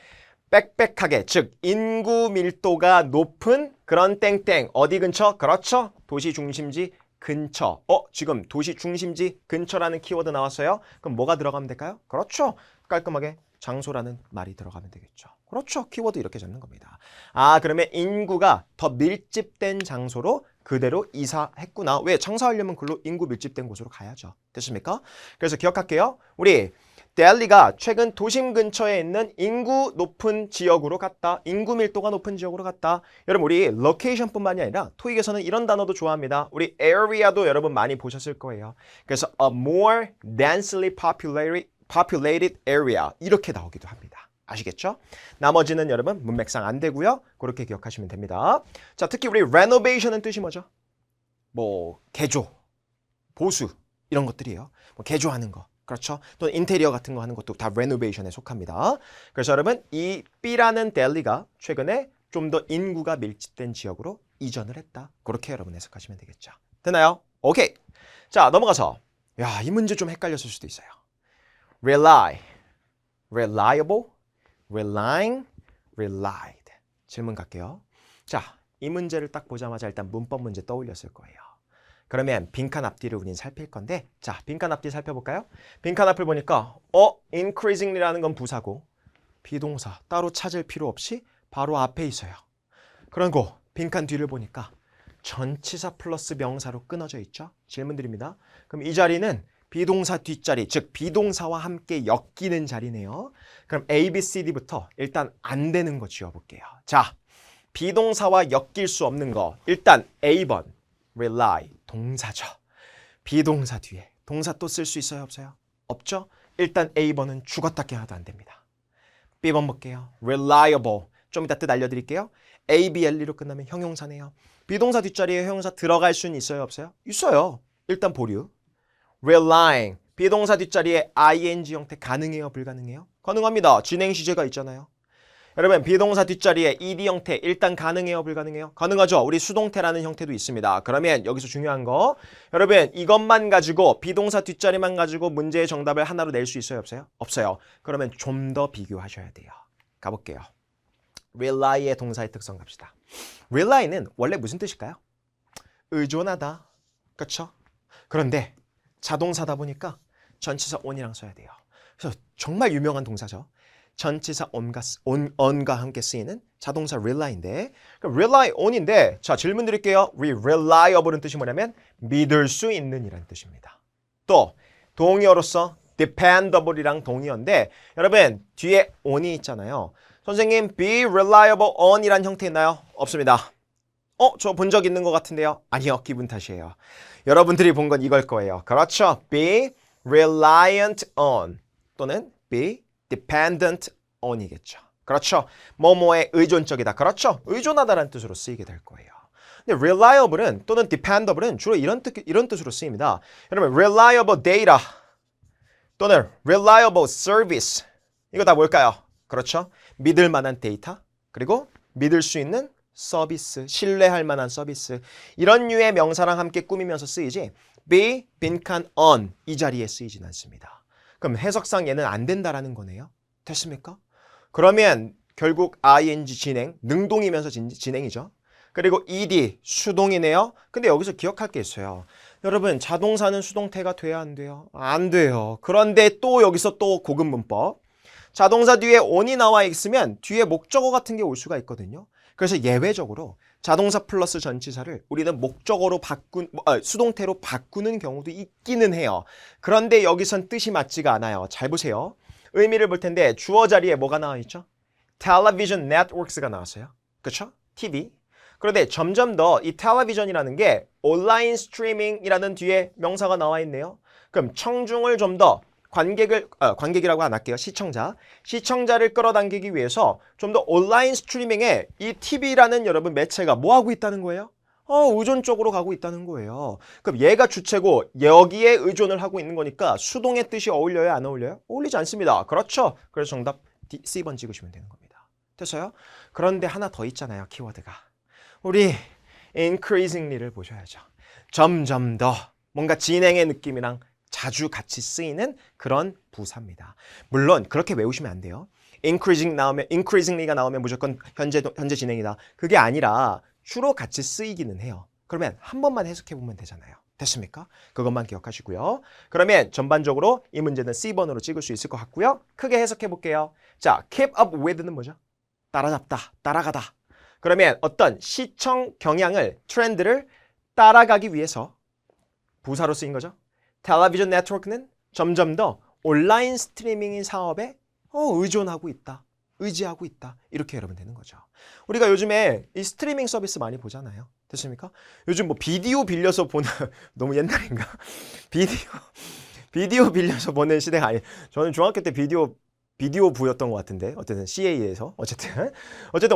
빽빽하게, 즉 인구 밀도가 높은 그런 땡땡. 어디 근처? 그렇죠. 도시 중심지 근처. 지금 도시 중심지 근처라는 키워드 나왔어요. 그럼 뭐가 들어가면 될까요? 그렇죠. 깔끔하게 장소라는 말이 들어가면 되겠죠. 그렇죠. 키워드 이렇게 잡는 겁니다. 아, 그러면 인구가 더 밀집된 장소로 그대로 이사했구나. 왜? 장사하려면 글로 인구 밀집된 곳으로 가야죠. 됐습니까? 그래서 기억할게요. 우리 델리가 최근 도심 근처에 있는 인구 높은 지역으로 갔다. 인구 밀도가 높은 지역으로 갔다. 여러분 우리 location뿐만이 아니라 토익에서는 이런 단어도 좋아합니다. 우리 area도 여러분 많이 보셨을 거예요. 그래서 a more densely populated area 이렇게 나오기도 합니다. 아시겠죠? 나머지는 여러분 문맥상 안 되고요. 그렇게 기억하시면 됩니다. 자, 특히 우리 renovation은 뜻이 뭐죠? 뭐 개조, 보수 이런 것들이에요. 뭐 개조하는 거. 그렇죠? 또 인테리어 같은 거 하는 것도 다 레노베이션에 속합니다. 그래서 여러분 이 B라는 델리가 최근에 좀 더 인구가 밀집된 지역으로 이전을 했다. 그렇게 여러분 해석하시면 되겠죠. 되나요? 오케이. 자, 넘어가서 이 문제 좀 헷갈렸을 수도 있어요. rely, reliable, relying, relied. 질문 갈게요. 자, 이 문제를 딱 보자마자 일단 문법 문제 떠올렸을 거예요. 그러면 빈칸 앞뒤를 우린 살필 건데 자, 빈칸 앞뒤 살펴볼까요? 빈칸 앞을 보니까 increasingly라는 건 부사고 비동사 따로 찾을 필요 없이 바로 앞에 있어요. 그리고 빈칸 뒤를 보니까 전치사 플러스 명사로 끊어져 있죠. 질문 드립니다. 그럼 이 자리는 비동사 뒷자리, 즉 비동사와 함께 엮이는 자리네요. 그럼 A, B, C, D부터 일단 안 되는 거 지워볼게요. 자, 비동사와 엮일 수 없는 거 일단 A번 rely, 동사죠. 비동사 뒤에 동사 또 쓸 수 있어요? 없어요? 없죠? 일단 A번은 죽었다 깨어나도 안 됩니다. B번 볼게요. reliable, 좀 이따 뜻 알려드릴게요. ABLE로 끝나면 형용사네요. 비동사 뒷자리에 형용사 들어갈 수는 있어요? 없어요? 있어요. 일단 보류. relying, 비동사 뒷자리에 ing 형태 가능해요? 불가능해요? 가능합니다. 진행 시제가 있잖아요. 여러분 비동사 뒷자리에 ed 형태 일단 가능해요? 불가능해요? 가능하죠. 우리 수동태라는 형태도 있습니다. 그러면 여기서 중요한 거 여러분 이것만 가지고 비동사 뒷자리만 가지고 문제의 정답을 하나로 낼 수 있어요? 없어요? 없어요. 그러면 좀 더 비교하셔야 돼요. 가볼게요. rely의 동사의 특성 갑시다. rely는 원래 무슨 뜻일까요? 의존하다. 그렇죠? 그런데 자동사다 보니까 전치사 on이랑 써야 돼요. 그래서 정말 유명한 동사죠. 전치사 on과 함께 쓰이는 자동사 rely인데 rely on인데 자 질문 드릴게요. reliable은 뜻이 뭐냐면 믿을 수 있는 이란 뜻입니다. 또 동의어로서 dependable이랑 동의어인데 여러분 뒤에 on이 있잖아요. 선생님 be reliable on 이란 형태 있나요? 없습니다. 저 본 적 있는 것 같은데요? 아니요. 기분 탓이에요. 여러분들이 본 건 이걸 거예요. 그렇죠. be reliant on 또는 be dependent on이겠죠. 그렇죠. 뭐뭐에 의존적이다. 그렇죠. 의존하다라는 뜻으로 쓰이게 될 거예요. 근데 reliable은 또는 dependable은 주로 이런 뜻으로 쓰입니다. 여러분 reliable data 또는 reliable service 이거 다 뭘까요? 그렇죠. 믿을 만한 데이터 그리고 믿을 수 있는 서비스, 신뢰할 만한 서비스 이런 류의 명사랑 함께 꾸미면서 쓰이지 be, 빈칸, on 이 자리에 쓰이진 않습니다. 그럼 해석상 얘는 안 된다라는 거네요. 됐습니까? 그러면 결국 ing 진행, 능동이면서 진행이죠. 그리고 ed, 수동이네요. 근데 여기서 기억할 게 있어요. 여러분 자동사는 수동태가 돼야 안 돼요? 안 돼요. 그런데 또 여기서 또 고급 문법. 자동사 뒤에 on이 나와 있으면 뒤에 목적어 같은 게 올 수가 있거든요. 그래서 예외적으로 자동사 플러스 전치사를 우리는 목적어로 수동태로 바꾸는 경우도 있기는 해요. 그런데 여기선 뜻이 맞지가 않아요. 잘 보세요. 의미를 볼 텐데 주어 자리에 뭐가 나와 있죠? Television Networks가 나왔어요. 그렇죠? TV. 그런데 점점 더 이 텔레비전이라는 게 온라인 스트리밍이라는 뒤에 명사가 나와 있네요. 그럼 청중을 좀 더 관객이라고 안 할게요. 시청자를 끌어당기기 위해서 좀 더 온라인 스트리밍에 이 TV라는 여러분 매체가 뭐 하고 있다는 거예요? 의존 쪽으로 가고 있다는 거예요. 그럼 얘가 주체고 여기에 의존을 하고 있는 거니까 수동의 뜻이 어울려요? 안 어울려요? 어울리지 않습니다. 그렇죠? 그래서 정답 C번 찍으시면 되는 겁니다. 됐어요? 그런데 하나 더 있잖아요. 키워드가. 우리 increasingly를 보셔야죠. 점점 더 뭔가 진행의 느낌이랑 자주 같이 쓰이는 그런 부사입니다. 물론 그렇게 외우시면 안 돼요. increasingly가 나오면 무조건 현재 진행이다. 그게 아니라 주로 같이 쓰이기는 해요. 그러면 한 번만 해석해 보면 되잖아요. 됐습니까? 그것만 기억하시고요. 그러면 전반적으로 이 문제는 C번으로 찍을 수 있을 것 같고요. 크게 해석해 볼게요. 자, keep up with는 뭐죠? 따라잡다, 따라가다. 그러면 어떤 시청 경향을, 트렌드를 따라가기 위해서 부사로 쓰인 거죠. 텔레비전 네트워크는 점점 더 온라인 스트리밍 사업에 의존하고 있다. 의지하고 있다. 이렇게 여러분 되는 거죠. 우리가 요즘에 이 스트리밍 서비스 많이 보잖아요. 됐습니까? 요즘 뭐 비디오 빌려서 보는 너무 옛날인가? 비디오 빌려서 보는 시대가 아니. 저는 중학교 때 비디오 부였던 것 같은데 어쨌든 CA에서 어쨌든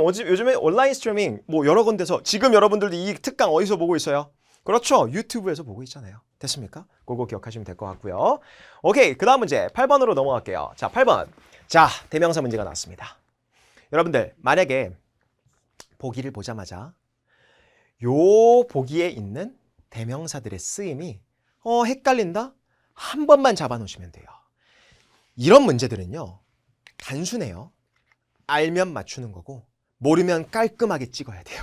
요즘에 온라인 스트리밍 뭐 여러 군데서 지금 여러분들도 이 특강 어디서 보고 있어요? 그렇죠. 유튜브에서 보고 있잖아요. 됐습니까? 그거 기억하시면 될 것 같고요. 오케이. 그 다음 문제 8번으로 넘어갈게요. 자, 8번. 자, 대명사 문제가 나왔습니다. 여러분들 만약에 보기를 보자마자 요 보기에 있는 대명사들의 쓰임이 헷갈린다? 한 번만 잡아놓으시면 돼요. 이런 문제들은요. 단순해요. 알면 맞추는 거고 모르면 깔끔하게 찍어야 돼요.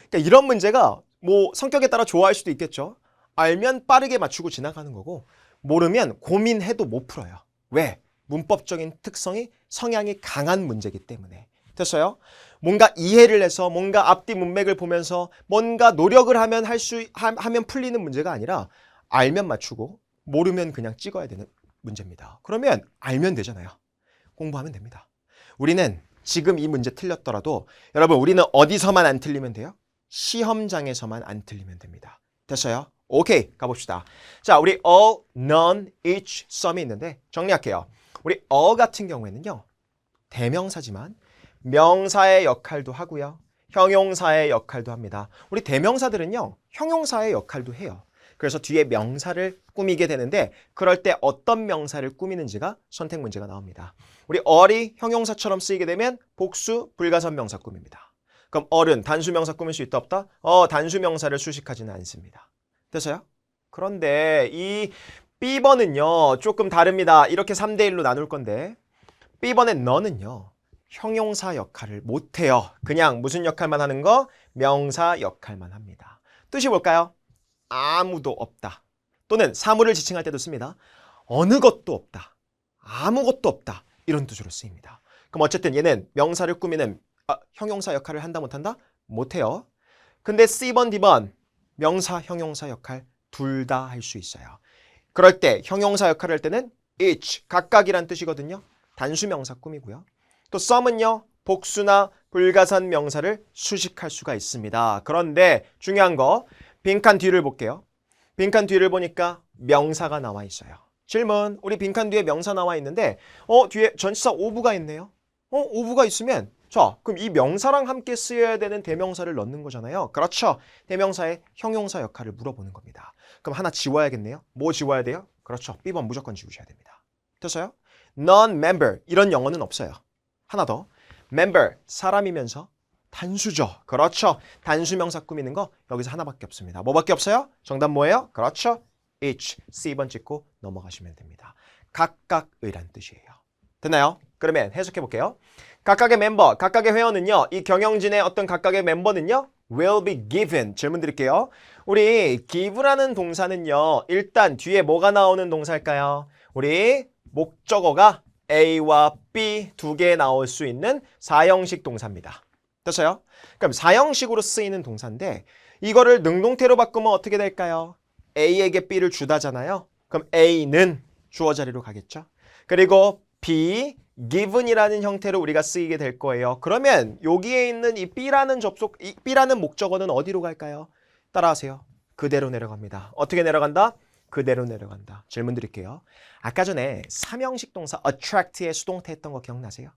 그러니까 이런 문제가 뭐 성격에 따라 좋아할 수도 있겠죠. 알면 빠르게 맞추고 지나가는 거고 모르면 고민해도 못 풀어요. 왜? 문법적인 특성이 성향이 강한 문제이기 때문에. 됐어요? 뭔가 이해를 해서 뭔가 앞뒤 문맥을 보면서 뭔가 노력을 하면 하면 풀리는 문제가 아니라 알면 맞추고 모르면 그냥 찍어야 되는 문제입니다. 그러면 알면 되잖아요. 공부하면 됩니다. 우리는 지금 이 문제 틀렸더라도 여러분 우리는 어디서만 안 틀리면 돼요? 시험장에서만 안 틀리면 됩니다. 됐어요? 오케이, 가봅시다. 자, 우리 all, none, each, some이 있는데 정리할게요. 우리 all 같은 경우에는요. 대명사지만 명사의 역할도 하고요. 형용사의 역할도 합니다. 우리 대명사들은요. 형용사의 역할도 해요. 그래서 뒤에 명사를 꾸미게 되는데 그럴 때 어떤 명사를 꾸미는지가 선택 문제가 나옵니다. 우리 all이 형용사처럼 쓰이게 되면 복수, 불가선 명사 꾸밉니다. 그럼 all은 단수 명사 꾸밀 수 있다 없다? 단수 명사를 수식하지는 않습니다. 됐어요? 그런데 이 B번은요. 조금 다릅니다. 이렇게 3대1로 나눌 건데 B번의 너는요. 형용사 역할을 못해요. 그냥 무슨 역할만 하는 거? 명사 역할만 합니다. 뜻이 뭘까요? 아무도 없다. 또는 사물을 지칭할 때도 씁니다. 어느 것도 없다. 아무것도 없다. 이런 뜻으로 쓰입니다. 그럼 어쨌든 얘는 명사를 꾸미는 형용사 역할을 한다 못한다? 못해요. 근데 C번, D번 명사, 형용사 역할 둘 다 할 수 있어요. 그럴 때 형용사 역할을 할 때는 each, 각각이란 뜻이거든요. 단수 명사 꾸미고요. 또 some은요. 복수나 불가산 명사를 수식할 수가 있습니다. 그런데 중요한 거 빈칸 뒤를 볼게요. 빈칸 뒤를 보니까 명사가 나와 있어요. 질문, 우리 빈칸 뒤에 명사 나와 있는데 뒤에 전치사 오브가 있네요. 오브가 있으면 자, 그럼 이 명사랑 함께 쓰여야 되는 대명사를 넣는 거잖아요. 그렇죠. 대명사의 형용사 역할을 물어보는 겁니다. 그럼 하나 지워야겠네요. 뭐 지워야 돼요? 그렇죠. B번 무조건 지우셔야 됩니다. 됐어요? non-member 이런 영어는 없어요. 하나 더. member 사람이면서 단수죠. 그렇죠. 단수명사 꾸미는 거 여기서 하나밖에 없습니다. 뭐밖에 없어요? 정답 뭐예요? 그렇죠. each C번 찍고 넘어가시면 됩니다. 각각의란 뜻이에요. 됐나요? 그러면 해석해 볼게요. 각각의 멤버, 각각의 회원은요. 이 경영진의 어떤 각각의 멤버는요. will be given. 질문 드릴게요. 우리 give라는 동사는요. 일단 뒤에 뭐가 나오는 동사일까요? 우리 목적어가 A와 B 두 개 나올 수 있는 사형식 동사입니다. 됐어요? 그럼 사형식으로 쓰이는 동사인데 이거를 능동태로 바꾸면 어떻게 될까요? A에게 B를 주다잖아요. 그럼 A는 주어 자리로 가겠죠. 그리고 B, given이라는 형태로 우리가 쓰이게 될 거예요. 그러면 여기에 있는 이 B라는 이 B라는 목적어는 어디로 갈까요? 따라하세요. 그대로 내려갑니다. 어떻게 내려간다? 그대로 내려간다. 질문 드릴게요. 아까 전에 삼형식 동사 attract의 수동태 했던 거 기억나세요?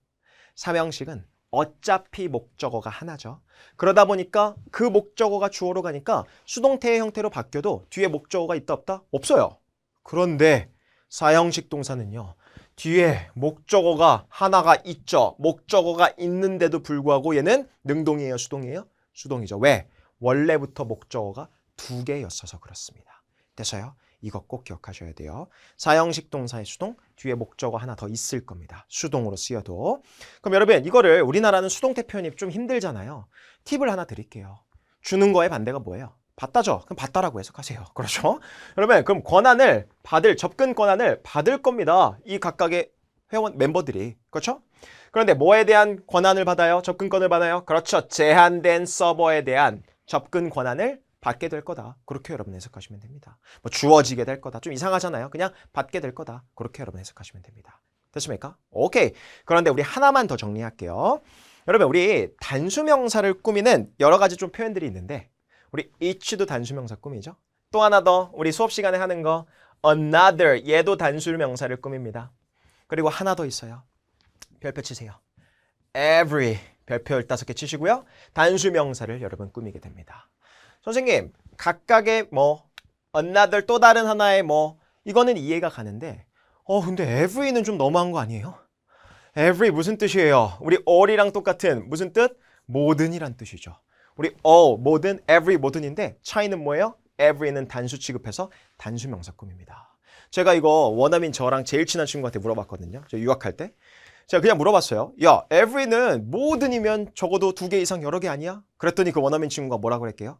삼형식은 어차피 목적어가 하나죠. 그러다 보니까 그 목적어가 주어로 가니까 수동태의 형태로 바뀌어도 뒤에 목적어가 있다 없다? 없어요. 그런데 사형식 동사는요. 뒤에 목적어가 하나가 있죠. 목적어가 있는데도 불구하고 얘는 능동이에요? 수동이에요? 수동이죠. 왜? 원래부터 목적어가 두 개였어서 그렇습니다. 됐어요? 이거 꼭 기억하셔야 돼요. 사형식 동사의 수동, 뒤에 목적어 하나 더 있을 겁니다. 수동으로 쓰여도. 그럼 여러분 이거를 우리나라는 수동태 표현이 좀 힘들잖아요. 팁을 하나 드릴게요. 주는 거의 반대가 뭐예요? 받다죠? 그럼 받다라고 해석하세요. 그렇죠? 여러분 그럼 접근 권한을 받을 겁니다. 이 각각의 회원 멤버들이. 그렇죠? 그런데 뭐에 대한 권한을 받아요? 접근권을 받아요? 그렇죠. 제한된 서버에 대한 접근 권한을 받게 될 거다. 그렇게 여러분 해석하시면 됩니다. 뭐 주어지게 될 거다. 좀 이상하잖아요. 그냥 받게 될 거다. 그렇게 여러분 해석하시면 됩니다. 됐습니까? 오케이. 그런데 우리 하나만 더 정리할게요. 여러분 우리 단수명사를 꾸미는 여러 가지 좀 표현들이 있는데 우리 each도 단수명사 꾸미죠. 또 하나 더 우리 수업 시간에 하는 거 another 얘도 단수명사를 꾸밉니다. 그리고 하나 더 있어요. 별표 치세요. every 별표 15개 치시고요. 단수명사를 여러분 꾸미게 됩니다. 선생님, 각각의 another 또 다른 하나의 이거는 이해가 가는데 근데 every는 좀 너무한 거 아니에요? every 무슨 뜻이에요? 우리 all이랑 똑같은 무슨 뜻? 모든이란 뜻이죠. 우리 all, 모든, every, 모든인데 차이는 뭐예요? every는 단수 취급해서 단수명사 꾸밉니다. 제가 이거 원어민 저랑 제일 친한 친구한테 물어봤거든요. 저 유학할 때. 제가 그냥 물어봤어요. 야, every는 모든이면 적어도 2개 이상 여러 개 아니야? 그랬더니 그 원어민 친구가 뭐라고 그랬게요?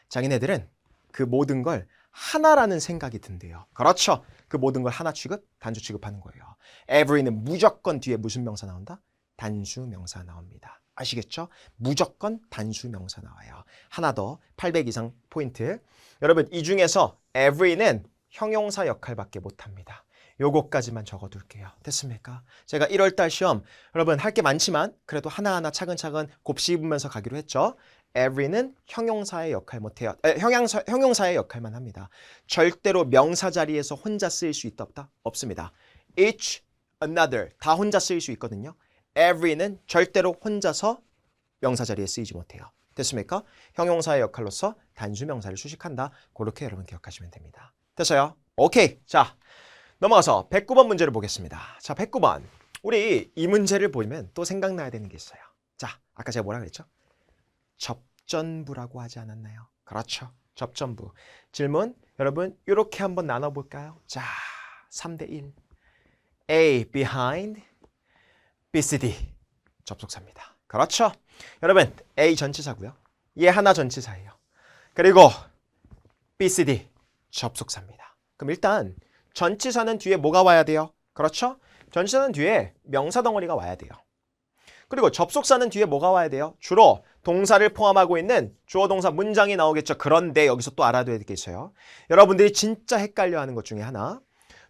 자기네들은 그 모든 걸 하나라는 생각이 든대요. 그렇죠. 그 모든 걸 하나 취급, 단수 취급하는 거예요. every는 무조건 뒤에 무슨 명사 나온다? 단수 명사 나옵니다. 아시겠죠? 무조건 단수 명사 나와요. 하나 더 800 이상 포인트. 여러분 이 중에서 every는 형용사 역할밖에 못합니다. 요거까지만 적어둘게요. 됐습니까? 제가 1월달 시험 여러분 할 게 많지만 그래도 하나하나 차근차근 곱씹으면서 가기로 했죠. every는 형용사의 역할 못해요. 형용사의 역할만 합니다. 절대로 명사 자리에서 혼자 쓰일 수 있다 없다? 없습니다. each, another 다 혼자 쓰일 수 있거든요. every는 절대로 혼자서 명사 자리에 쓰이지 못해요. 됐습니까? 형용사의 역할로서 단수 명사를 수식한다. 그렇게 여러분 기억하시면 됩니다. 됐어요? 오케이. 자, 넘어가서 109번 문제를 보겠습니다. 자, 109번. 우리 이 문제를 보면 또 생각나야 되는 게 있어요. 자, 아까 제가 뭐라 그랬죠? 접전부라고 하지 않았나요? 그렇죠. 접전부. 질문 여러분 이렇게 한번 나눠볼까요? 자, 3대1. A behind, B, C, D. 접속사입니다. 그렇죠. 여러분 A 전치사고요. 얘 하나 전치사예요. 그리고 B, C, D 접속사입니다. 그럼 일단 전치사는 뒤에 뭐가 와야 돼요? 그렇죠. 전치사는 뒤에 명사 덩어리가 와야 돼요. 그리고 접속사는 뒤에 뭐가 와야 돼요? 주로 동사를 포함하고 있는 주어 동사 문장이 나오겠죠. 그런데 여기서 또 알아둬야 될 게 있어요. 여러분들이 진짜 헷갈려하는 것 중에 하나.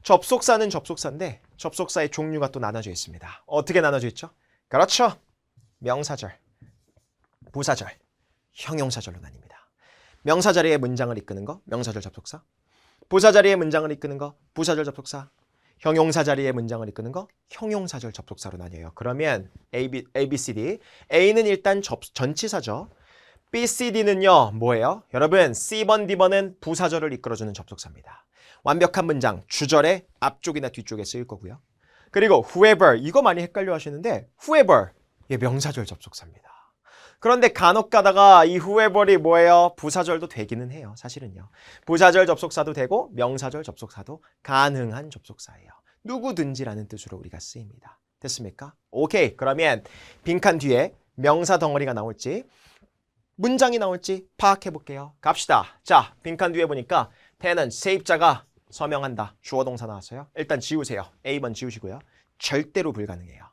접속사는 접속사인데 접속사의 종류가 또 나눠져 있습니다. 어떻게 나눠져 있죠? 그렇죠. 명사절, 부사절, 형용사절로 나뉩니다. 명사 자리에 문장을 이끄는 거, 명사절 접속사. 부사 자리에 문장을 이끄는 거, 부사절 접속사. 형용사 자리에 문장을 이끄는 거, 형용사절 접속사로 나뉘어요. 그러면 A, B, C, D. A는 일단 전치사죠. B, C, D는요, 뭐예요? 여러분, C번, D번은 부사절을 이끌어주는 접속사입니다. 완벽한 문장, 주절의 앞쪽이나 뒤쪽에 쓰일 거고요. 그리고 whoever, 이거 많이 헷갈려 하시는데 whoever, 이게 명사절 접속사입니다. 그런데 간혹 가다가 이 whoever이 뭐예요? 부사절도 되기는 해요. 사실은요. 부사절 접속사도 되고 명사절 접속사도 가능한 접속사예요. 누구든지라는 뜻으로 우리가 쓰입니다. 됐습니까? 오케이. 그러면 빈칸 뒤에 명사 덩어리가 나올지 문장이 나올지 파악해 볼게요. 갑시다. 자, 빈칸 뒤에 보니까 태는 세입자가 서명한다. 주어 동사 나왔어요. 일단 지우세요. A번 지우시고요. 절대로 불가능해요.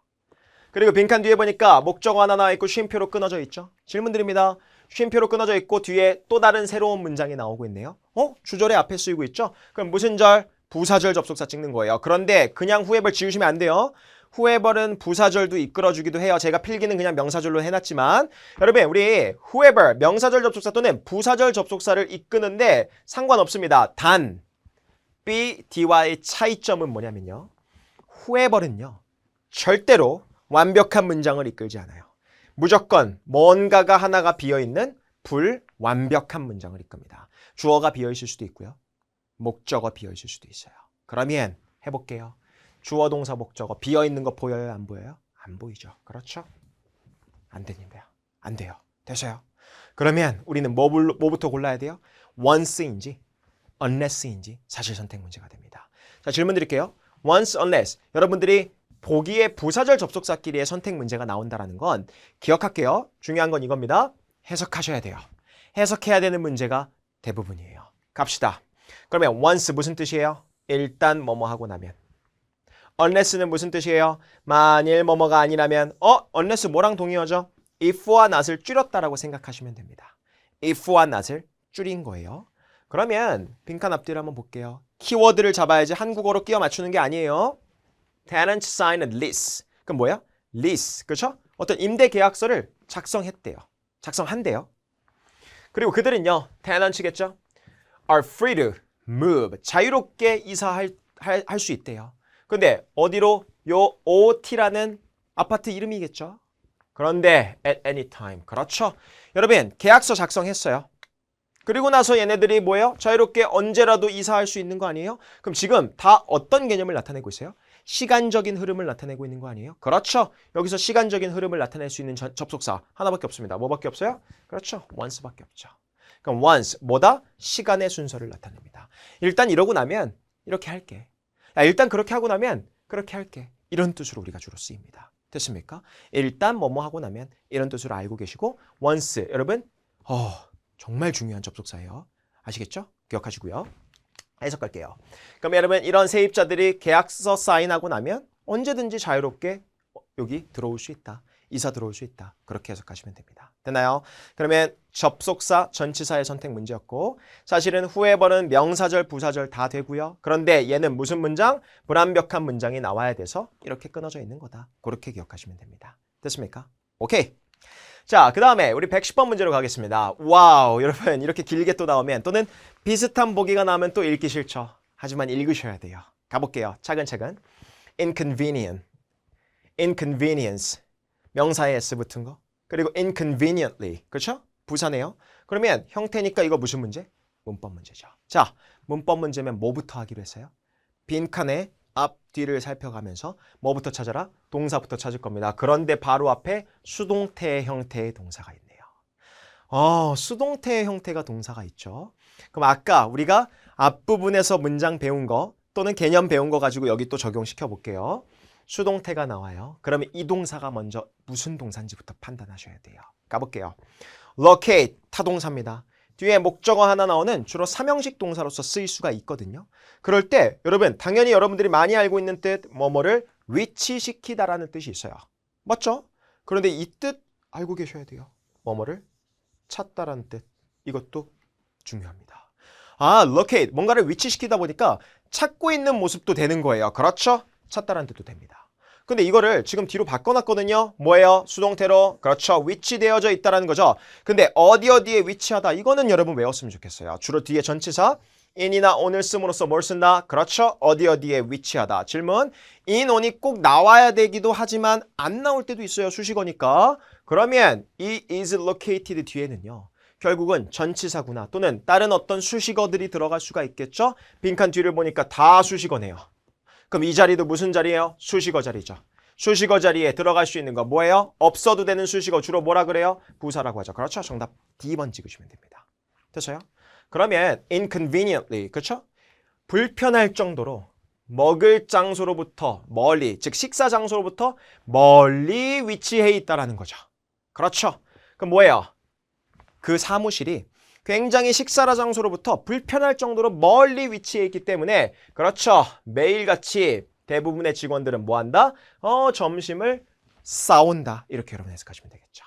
그리고 빈칸 뒤에 보니까 목적어 하나 나와 있고 쉼표로 끊어져 있죠. 질문 드립니다. 쉼표로 끊어져 있고 뒤에 또 다른 새로운 문장이 나오고 있네요. 주절의 앞에 쓰이고 있죠. 그럼 무슨 절? 부사절 접속사 찍는 거예요. 그런데 그냥 whoever 지우시면 안 돼요. whoever는 부사절도 이끌어주기도 해요. 제가 필기는 그냥 명사절로 해놨지만 여러분 우리 whoever 명사절 접속사 또는 부사절 접속사를 이끄는데 상관없습니다. 단 B, D와의 차이점은 뭐냐면요. whoever는요. 절대로 완벽한 문장을 이끌지 않아요. 무조건 뭔가가 하나가 비어있는 불완벽한 문장을 이끕니다. 주어가 비어있을 수도 있고요. 목적어 비어있을 수도 있어요. 그러면 해볼게요. 주어 동사 목적어 비어있는 거 보여요? 안 보여요? 안 보이죠. 그렇죠? 안 됩니다. 안 돼요. 되셔요. 그러면 우리는 뭐부터 골라야 돼요? once인지 unless인지 사실 선택 문제가 됩니다. 자, 질문 드릴게요. once, unless. 여러분들이 보기에 부사절 접속사끼리의 선택 문제가 나온다는 건 기억할게요. 중요한 건 이겁니다. 해석하셔야 돼요. 해석해야 되는 문제가 대부분이에요. 갑시다. 그러면 once 무슨 뜻이에요? 일단 뭐뭐 하고 나면. unless는 무슨 뜻이에요? 만일 뭐뭐가 아니라면 unless 뭐랑 동의어죠? if와 not을 줄였다라고 생각하시면 됩니다. if와 not을 줄인 거예요. 그러면 빈칸 앞뒤를 한번 볼게요. 키워드를 잡아야지 한국어로 끼워 맞추는 게 아니에요. tenant signed a lease. 그럼 뭐야? lease. 그렇죠? 어떤 임대 계약서를 작성했대요. 작성한대요. 그리고 그들은요. tenant겠죠? are free to move. 자유롭게 이사할 수 있대요. 근데 어디로? 요 OT라는 아파트 이름이겠죠? 그런데 at any time. 그렇죠? 여러분 계약서 작성했어요. 그리고 나서 얘네들이 뭐예요? 자유롭게 언제라도 이사할 수 있는 거 아니에요? 그럼 지금 다 어떤 개념을 나타내고 있어요? 시간적인 흐름을 나타내고 있는 거 아니에요? 그렇죠. 여기서 시간적인 흐름을 나타낼 수 있는 접속사 하나밖에 없습니다. 뭐밖에 없어요? 그렇죠. once밖에 없죠. 그럼 once 뭐다? 시간의 순서를 나타냅니다. 일단 이러고 나면 이렇게 할게. 일단 그렇게 하고 나면 그렇게 할게. 이런 뜻으로 우리가 주로 쓰입니다. 됐습니까? 일단 뭐뭐 하고 나면 이런 뜻으로 알고 계시고 once 여러분 정말 중요한 접속사예요. 아시겠죠? 기억하시고요. 해석할게요. 그럼 여러분 이런 세입자들이 계약서 사인하고 나면 언제든지 자유롭게 여기 들어올 수 있다. 이사 들어올 수 있다. 그렇게 해석하시면 됩니다. 됐나요? 그러면 접속사, 전치사의 선택 문제였고 사실은 whoever는 명사절, 부사절 다 되고요. 그런데 얘는 무슨 문장? 불완벽한 문장이 나와야 돼서 이렇게 끊어져 있는 거다. 그렇게 기억하시면 됩니다. 됐습니까? 오케이. 자, 그 다음에 우리 110번 문제로 가겠습니다. 와우, 여러분 이렇게 길게 또 나오면 또는 비슷한 보기가 나오면 또 읽기 싫죠. 하지만 읽으셔야 돼요. 가볼게요. 차근차근. inconvenient, inconvenience, 명사에 s 붙은 거. 그리고 inconveniently, 그렇죠? 부사네요. 그러면 형태니까 이거 무슨 문제? 문법 문제죠. 자, 문법 문제면 뭐부터 하기로 했어요? 빈칸에 앞, 뒤를 살펴가면서 뭐부터 찾아라? 동사부터 찾을 겁니다. 그런데 바로 앞에 수동태 형태의 동사가 있네요. 수동태 형태가 동사가 있죠. 그럼 아까 우리가 앞부분에서 문장 배운 거 또는 개념 배운 거 가지고 여기 또 적용시켜 볼게요. 수동태가 나와요. 그러면 이 동사가 먼저 무슨 동사인지부터 판단하셔야 돼요. 가볼게요. locate, 타동사입니다. 뒤에 목적어 하나 나오는 주로 삼형식 동사로서 쓰일 수가 있거든요. 그럴 때 여러분 당연히 여러분들이 많이 알고 있는 뜻 뭐뭐를 위치시키다라는 뜻이 있어요. 맞죠? 그런데 이 뜻 알고 계셔야 돼요. 뭐뭐를 찾다라는 뜻. 이것도 중요합니다. 아, locate. 뭔가를 위치시키다 보니까 찾고 있는 모습도 되는 거예요. 그렇죠? 찾다라는 뜻도 됩니다. 근데 이거를 지금 뒤로 바꿔놨거든요. 뭐예요? 수동태로. 그렇죠. 위치되어져 있다라는 거죠. 근데 어디에 위치하다. 이거는 여러분 외웠으면 좋겠어요. 주로 뒤에 전치사 in이나 on을 씀으로써 뭘 쓴다? 그렇죠. 어디에 위치하다. 질문. in, on이 꼭 나와야 되기도 하지만 안 나올 때도 있어요. 수식어니까. 그러면 이 is located 뒤에는요. 결국은 전치사구나 또는 다른 어떤 수식어들이 들어갈 수가 있겠죠. 빈칸 뒤를 보니까 다 수식어네요. 그럼 이 자리도 무슨 자리예요? 수식어 자리죠. 수식어 자리에 들어갈 수 있는 거 뭐예요? 없어도 되는 수식어 주로 뭐라 그래요? 부사라고 하죠. 그렇죠? 정답 D번 찍으시면 됩니다. 됐어요? 그러면 inconveniently, 그렇죠? 불편할 정도로 먹을 장소로부터 멀리, 즉 식사 장소로부터 멀리 위치해 있다라는 거죠. 그렇죠? 그럼 뭐예요? 그 사무실이 굉장히 식사라 장소로부터 불편할 정도로 멀리 위치해 있기 때문에 그렇죠. 매일같이 대부분의 직원들은 뭐 한다? 점심을 싸온다. 이렇게 여러분 해석하시면 되겠죠.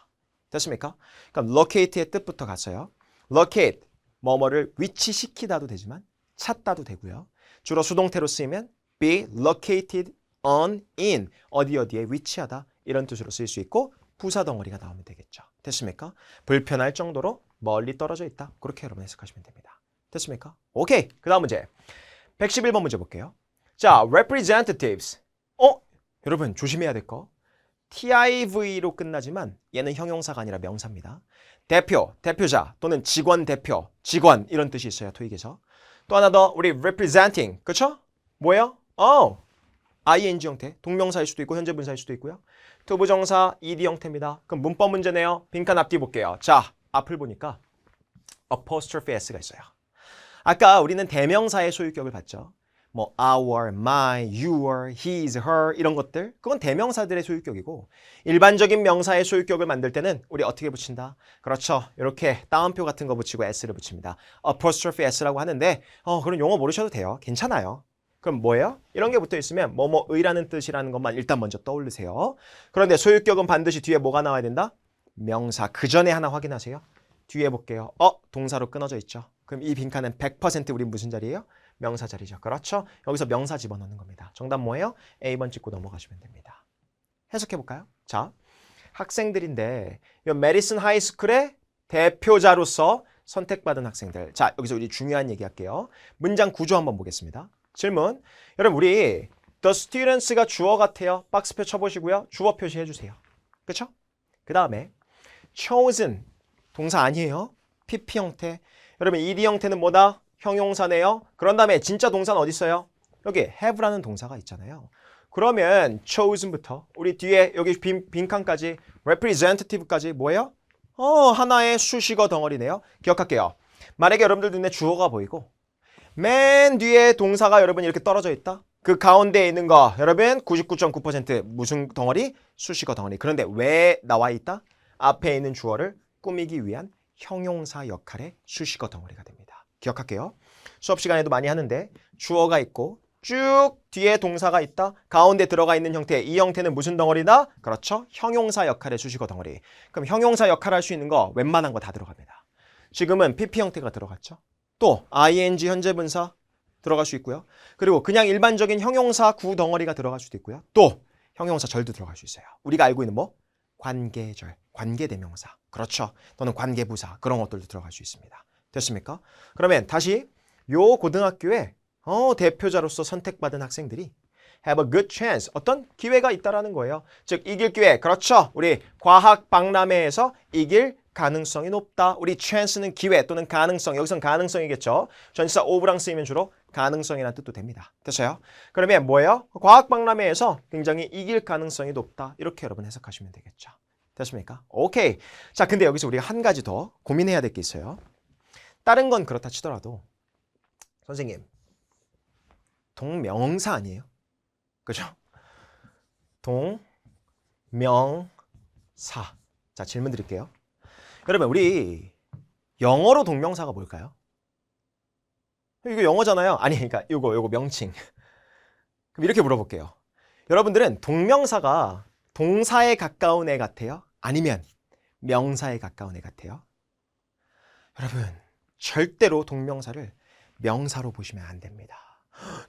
됐습니까? 그럼 locate의 뜻부터 갔어요. locate, 뭐뭐를 위치시키다도 되지만 찾다도 되고요. 주로 수동태로 쓰이면 be located on, in, 어디에 위치하다 이런 뜻으로 쓰일 수 있고 부사 덩어리가 나오면 되겠죠. 됐습니까? 불편할 정도로 멀리 떨어져 있다. 그렇게 여러분 해석하시면 됩니다. 됐습니까? 오케이. 그 다음 문제. 111번 문제 볼게요. 자, representatives. 여러분 조심해야 될 거. TIV로 끝나지만 얘는 형용사가 아니라 명사입니다. 대표, 대표자 또는 직원 대표, 직원 이런 뜻이 있어요. 토익에서. 또 하나 더 우리 representing. 그렇죠? 뭐예요? ing 형태. 동명사일 수도 있고 현재 분사일 수도 있고요. 투부정사 ed 형태입니다. 그럼 문법 문제네요. 빈칸 앞뒤 볼게요. 자, 앞을 보니까 apostrophe s가 있어요. 아까 우리는 대명사의 소유격을 봤죠. 뭐 our, my, your, his, her 이런 것들 그건 대명사들의 소유격이고 일반적인 명사의 소유격을 만들 때는 우리 어떻게 붙인다? 그렇죠. 이렇게 따옴표 같은 거 붙이고 s를 붙입니다. apostrophe s라고 하는데 그런 용어 모르셔도 돼요. 괜찮아요. 그럼 뭐예요? 이런 게 붙어 있으면 뭐뭐의라는 뜻이라는 것만 일단 먼저 떠올리세요. 그런데 소유격은 반드시 뒤에 뭐가 나와야 된다? 명사. 그 전에 하나 확인하세요. 뒤에 볼게요. 동사로 끊어져 있죠. 그럼 이 빈칸은 100% 우린 무슨 자리예요? 명사 자리죠. 그렇죠? 여기서 명사 집어넣는 겁니다. 정답 뭐예요? A번 찍고 넘어가시면 됩니다. 해석해 볼까요? 자, 학생들인데 이 메디슨 하이스쿨의 대표자로서 선택받은 학생들. 자, 여기서 우리 중요한 얘기 할게요. 문장 구조 한번 보겠습니다. 질문. 여러분 우리 the students가 주어 같아요. 박스표 쳐보시고요. 주어 표시해 주세요. 그렇죠? 그 다음에 chosen 동사 아니에요. PP 형태. 여러분 ed 형태는 뭐다? 형용사네요. 그런 다음에 진짜 동사는 어디 있어요? 여기 have라는 동사가 있잖아요. 그러면 chosen부터 우리 뒤에 여기 빈칸까지 representative까지 뭐예요? 하나의 수식어 덩어리네요. 기억할게요. 만약에 여러분들 눈에 주어가 보이고 맨 뒤에 동사가 여러분 이렇게 떨어져 있다. 그 가운데에 있는 거 여러분 99.9% 무슨 덩어리? 수식어 덩어리. 그런데 왜 나와 있다? 앞에 있는 주어를 꾸미기 위한 형용사 역할의 수식어 덩어리가 됩니다. 기억할게요. 수업 시간에도 많이 하는데 주어가 있고 쭉 뒤에 동사가 있다. 가운데 들어가 있는 형태. 이 형태는 무슨 덩어리다? 그렇죠. 형용사 역할의 수식어 덩어리. 그럼 형용사 역할 할 수 있는 거 웬만한 거 다 들어갑니다. 지금은 PP 형태가 들어갔죠. 또 ing 현재 분사 들어갈 수 있고요. 그리고 그냥 일반적인 형용사 구 덩어리가 들어갈 수도 있고요. 또 형용사 절도 들어갈 수 있어요. 우리가 알고 있는 뭐? 관계절, 관계대명사. 그렇죠. 또는 관계부사 그런 것들도 들어갈 수 있습니다. 됐습니까? 그러면 다시 요 고등학교에 대표자로서 선택받은 학생들이 have a good chance. 어떤 기회가 있다라는 거예요. 즉 이길 기회. 그렇죠. 우리 과학 박람회에서 이길 가능성이 높다. 우리 chance는 기회 또는 가능성. 여기선 가능성이겠죠. 전치사 of랑 쓰이면 주로 가능성이라는 뜻도 됩니다. 됐어요? 그러면 뭐예요? 과학 박람회에서 굉장히 이길 가능성이 높다. 이렇게 여러분 해석하시면 되겠죠. 됐습니까? 오케이. 자, 근데 여기서 우리가 한 가지 더 고민해야 될 게 있어요. 다른 건 그렇다 치더라도 선생님 동명사 아니에요? 그죠? 동명사. 자, 질문 드릴게요. 여러분 우리 영어로 동명사가 뭘까요? 이거 영어잖아요. 아니 그러니까 요거 명칭. 그럼 이렇게 물어볼게요. 여러분들은 동명사가 동사에 가까운 애 같아요? 아니면 명사에 가까운 애 같아요? 여러분, 절대로 동명사를 명사로 보시면 안 됩니다.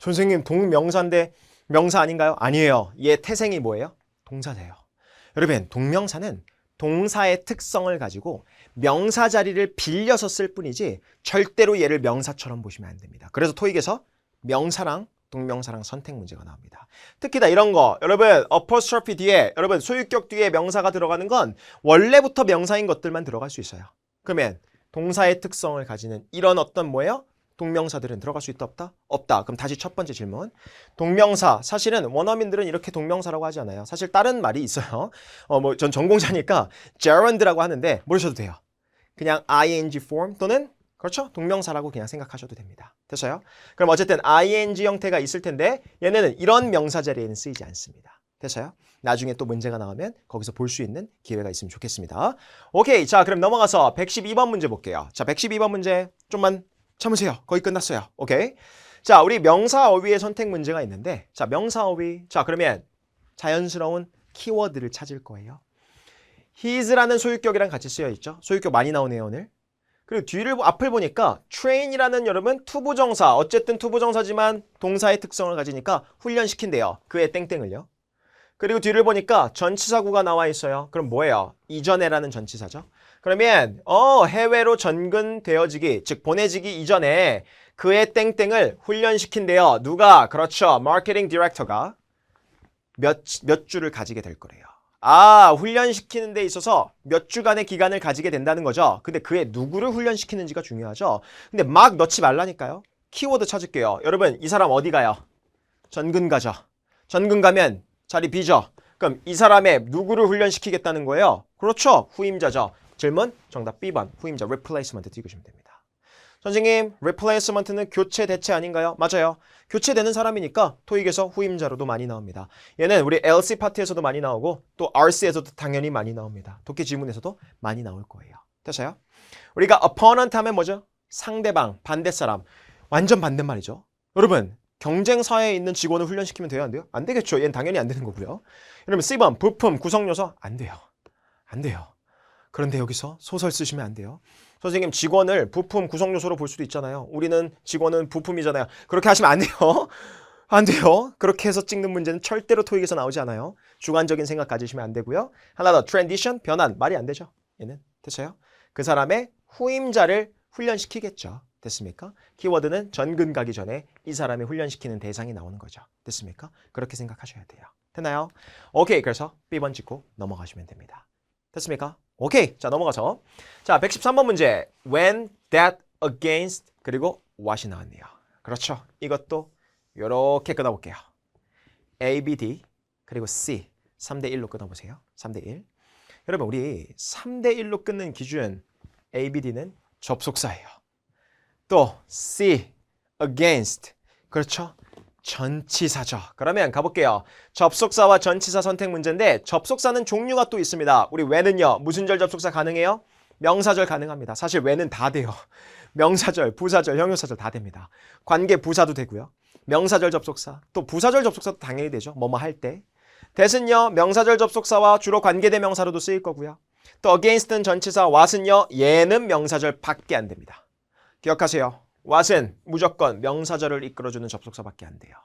선생님, 동명사인데 명사 아닌가요? 아니에요. 얘 태생이 뭐예요? 동사세요. 여러분, 동명사는 동사의 특성을 가지고 명사 자리를 빌려서 쓸 뿐이지 절대로 얘를 명사처럼 보시면 안 됩니다. 그래서 토익에서 명사랑 동명사랑 선택 문제가 나옵니다. 특히 다 이런 거, 여러분 apostrophe 뒤에, 여러분 소유격 뒤에 명사가 들어가는 건 원래부터 명사인 것들만 들어갈 수 있어요. 그러면 동사의 특성을 가지는 이런 어떤 뭐예요? 동명사들은 들어갈 수 있다 없다? 없다. 그럼 다시 첫 번째 질문. 동명사, 사실은 원어민들은 이렇게 동명사라고 하지 않아요. 사실 다른 말이 있어요. 전 전공자니까 gerund라고 하는데 모르셔도 돼요. 그냥 ing form 또는 그렇죠? 동명사라고 그냥 생각하셔도 됩니다. 됐어요? 그럼 어쨌든 ing 형태가 있을 텐데 얘네는 이런 명사 자리에는 쓰이지 않습니다. 됐어요? 나중에 또 문제가 나오면 거기서 볼 수 있는 기회가 있으면 좋겠습니다. 오케이, 자 그럼 넘어가서 112번 문제 볼게요. 자 112번 문제 좀만 참으세요. 거의 끝났어요. 오케이. 자 우리 명사 어휘의 선택 문제가 있는데 자 명사 어휘, 자 그러면 자연스러운 키워드를 찾을 거예요. his라는 소유격이랑 같이 쓰여 있죠. 소유격 많이 나오네요 오늘. 그리고 앞을 보니까 train이라는 여러분 투부정사, 어쨌든 투부정사지만 동사의 특성을 가지니까 훈련시킨대요. 그의 땡땡을요. 그리고 뒤를 보니까 전치사구가 나와 있어요. 그럼 뭐예요? 이전에라는 전치사죠. 그러면 해외로 전근되어지기, 즉 보내지기 이전에 그의 땡땡을 훈련시킨대요. 누가? 그렇죠. 마케팅 디렉터가 몇 주를 가지게 될 거래요. 훈련시키는 데 있어서 몇 주간의 기간을 가지게 된다는 거죠. 근데 그의 누구를 훈련시키는지가 중요하죠. 근데 막 넣지 말라니까요. 키워드 찾을게요. 여러분, 이 사람 어디 가요? 전근 가죠. 전근 가면 자리 비죠. 그럼 이 사람의 누구를 훈련시키겠다는 거예요? 그렇죠. 후임자죠. 질문, 정답 B번. 후임자, replacement 찍으시면 됩니다. 선생님, replacement는 교체, 대체 아닌가요? 맞아요. 교체되는 사람이니까 토익에서 후임자로도 많이 나옵니다. 얘는 우리 LC 파트에서도 많이 나오고 또 RC에서도 당연히 많이 나옵니다. 독해 지문에서도 많이 나올 거예요. 됐어요? 우리가 opponent 하면 뭐죠? 상대방, 반대사람. 완전 반대말이죠. 여러분, 경쟁 사회에 있는 직원을 훈련시키면 돼요? 안 돼요? 안 되겠죠. 얘는 당연히 안 되는 거고요. 여러분, C번, 부품, 구성요소 안 돼요. 안 돼요. 그런데 여기서 소설 쓰시면 안 돼요. 선생님, 직원을 부품, 구성요소로 볼 수도 있잖아요. 우리는 직원은 부품이잖아요. 그렇게 하시면 안 돼요. 안 돼요. 그렇게 해서 찍는 문제는 절대로 토익에서 나오지 않아요. 주관적인 생각 가지시면 안 되고요. 하나 더, transition, 변환. 말이 안 되죠. 얘는. 됐어요? 그 사람의 후임자를 훈련시키겠죠. 됐습니까? 키워드는 전근 가기 전에 이 사람의 훈련시키는 대상이 나오는 거죠. 됐습니까? 그렇게 생각하셔야 돼요. 됐나요? 오케이, 그래서 B번 짚고 넘어가시면 됩니다. 됐습니까? 오케이, 자 넘어가서 자 113번 문제 when, that, against 그리고 what이 나왔네요. 그렇죠. 이것도 이렇게 끊어볼게요. A, B, D 그리고 C 3대 1로 끊어보세요. 3대 1. 여러분 우리 3대 1로 끊는 기준 A, B, D는 접속사예요. 또 C, against 그렇죠. 전치사죠. 그러면 가볼게요. 접속사와 전치사 선택 문제인데 접속사는 종류가 또 있습니다. 우리 when은요. 무슨 절 접속사 가능해요? 명사절 가능합니다. 사실 when은 다 돼요. 명사절, 부사절, 형용사절 다 됩니다. 관계 부사도 되고요. 명사절 접속사, 또 부사절 접속사도 당연히 되죠. 뭐뭐 할 때. that은요. 명사절 접속사와 주로 관계대명사로도 쓰일 거고요. 또 against는 전치사, what은요. 얘는 명사절 밖에 안 됩니다. 기억하세요. what은 무조건 명사절을 이끌어주는 접속사밖에 안 돼요.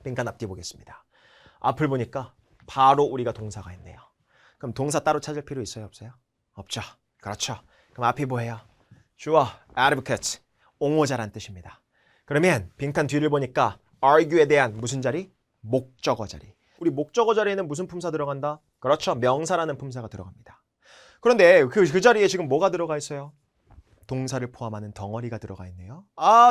빈칸 앞뒤 보겠습니다. 앞을 보니까 바로 우리가 동사가 있네요. 그럼 동사 따로 찾을 필요 있어요? 없어요? 없죠. 그렇죠. 그럼 앞이 뭐예요? 주어, advocate, 옹호자란 뜻입니다. 그러면 빈칸 뒤를 보니까 argue에 대한 무슨 자리? 목적어 자리. 우리 목적어 자리에는 무슨 품사 들어간다? 그렇죠. 명사라는 품사가 들어갑니다. 그런데 그 자리에 지금 뭐가 들어가 있어요? 동사를 포함하는 덩어리가 들어가 있네요.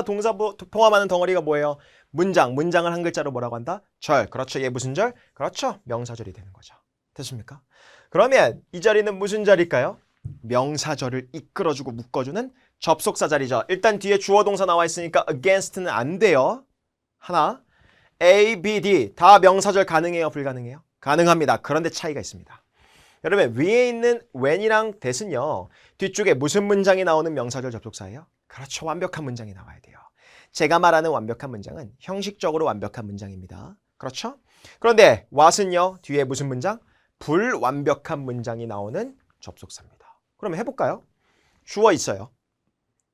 동사 포함하는 덩어리가 뭐예요? 문장을 한 글자로 뭐라고 한다? 절. 그렇죠. 얘 무슨 절? 그렇죠. 명사절이 되는 거죠. 됐습니까? 그러면 이 자리는 무슨 자리일까요? 명사절을 이끌어주고 묶어주는 접속사 자리죠. 일단 뒤에 주어 동사 나와 있으니까 against는 안 돼요. 하나. A, B, D 다 명사절 가능해요? 불가능해요? 가능합니다. 그런데 차이가 있습니다. 여러분 위에 있는 when이랑 that은요. 뒤쪽에 무슨 문장이 나오는 명사절 접속사예요? 그렇죠. 완벽한 문장이 나와야 돼요. 제가 말하는 완벽한 문장은 형식적으로 완벽한 문장입니다. 그렇죠? 그런데 what은요, 뒤에 무슨 문장? 불완벽한 문장이 나오는 접속사입니다. 그럼 해볼까요? 주어 있어요.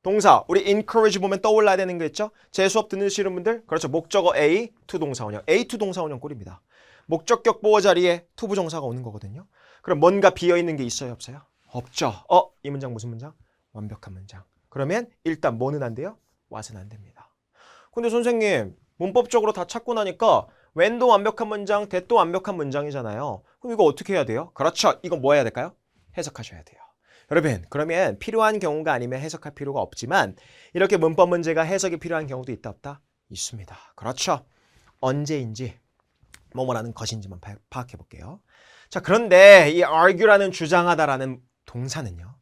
동사, 우리 encourage 보면 떠올라야 되는 거 있죠? 제 수업 듣으시는 분들, 그렇죠. 목적어 A, to 동사원형. A to 동사원형 꼴입니다. 목적격 보어 자리에 to 부정사가 오는 거거든요. 그럼 뭔가 비어있는 게 있어요, 없어요? 없죠. 이 문장 무슨 문장? 완벽한 문장. 그러면 일단 뭐는 안 돼요? what은 안 됩니다. 근데 선생님, 문법적으로 다 찾고 나니까 when도 완벽한 문장, that도 완벽한 문장이잖아요. 그럼 이거 어떻게 해야 돼요? 그렇죠. 이건 뭐 해야 될까요? 해석하셔야 돼요. 여러분, 그러면 필요한 경우가 아니면 해석할 필요가 없지만 이렇게 문법 문제가 해석이 필요한 경우도 있다 없다? 있습니다. 그렇죠. 언제인지 뭐뭐라는 것인지만 파악해 볼게요. 자, 그런데 이 argue라는 주장하다라는 동사는요.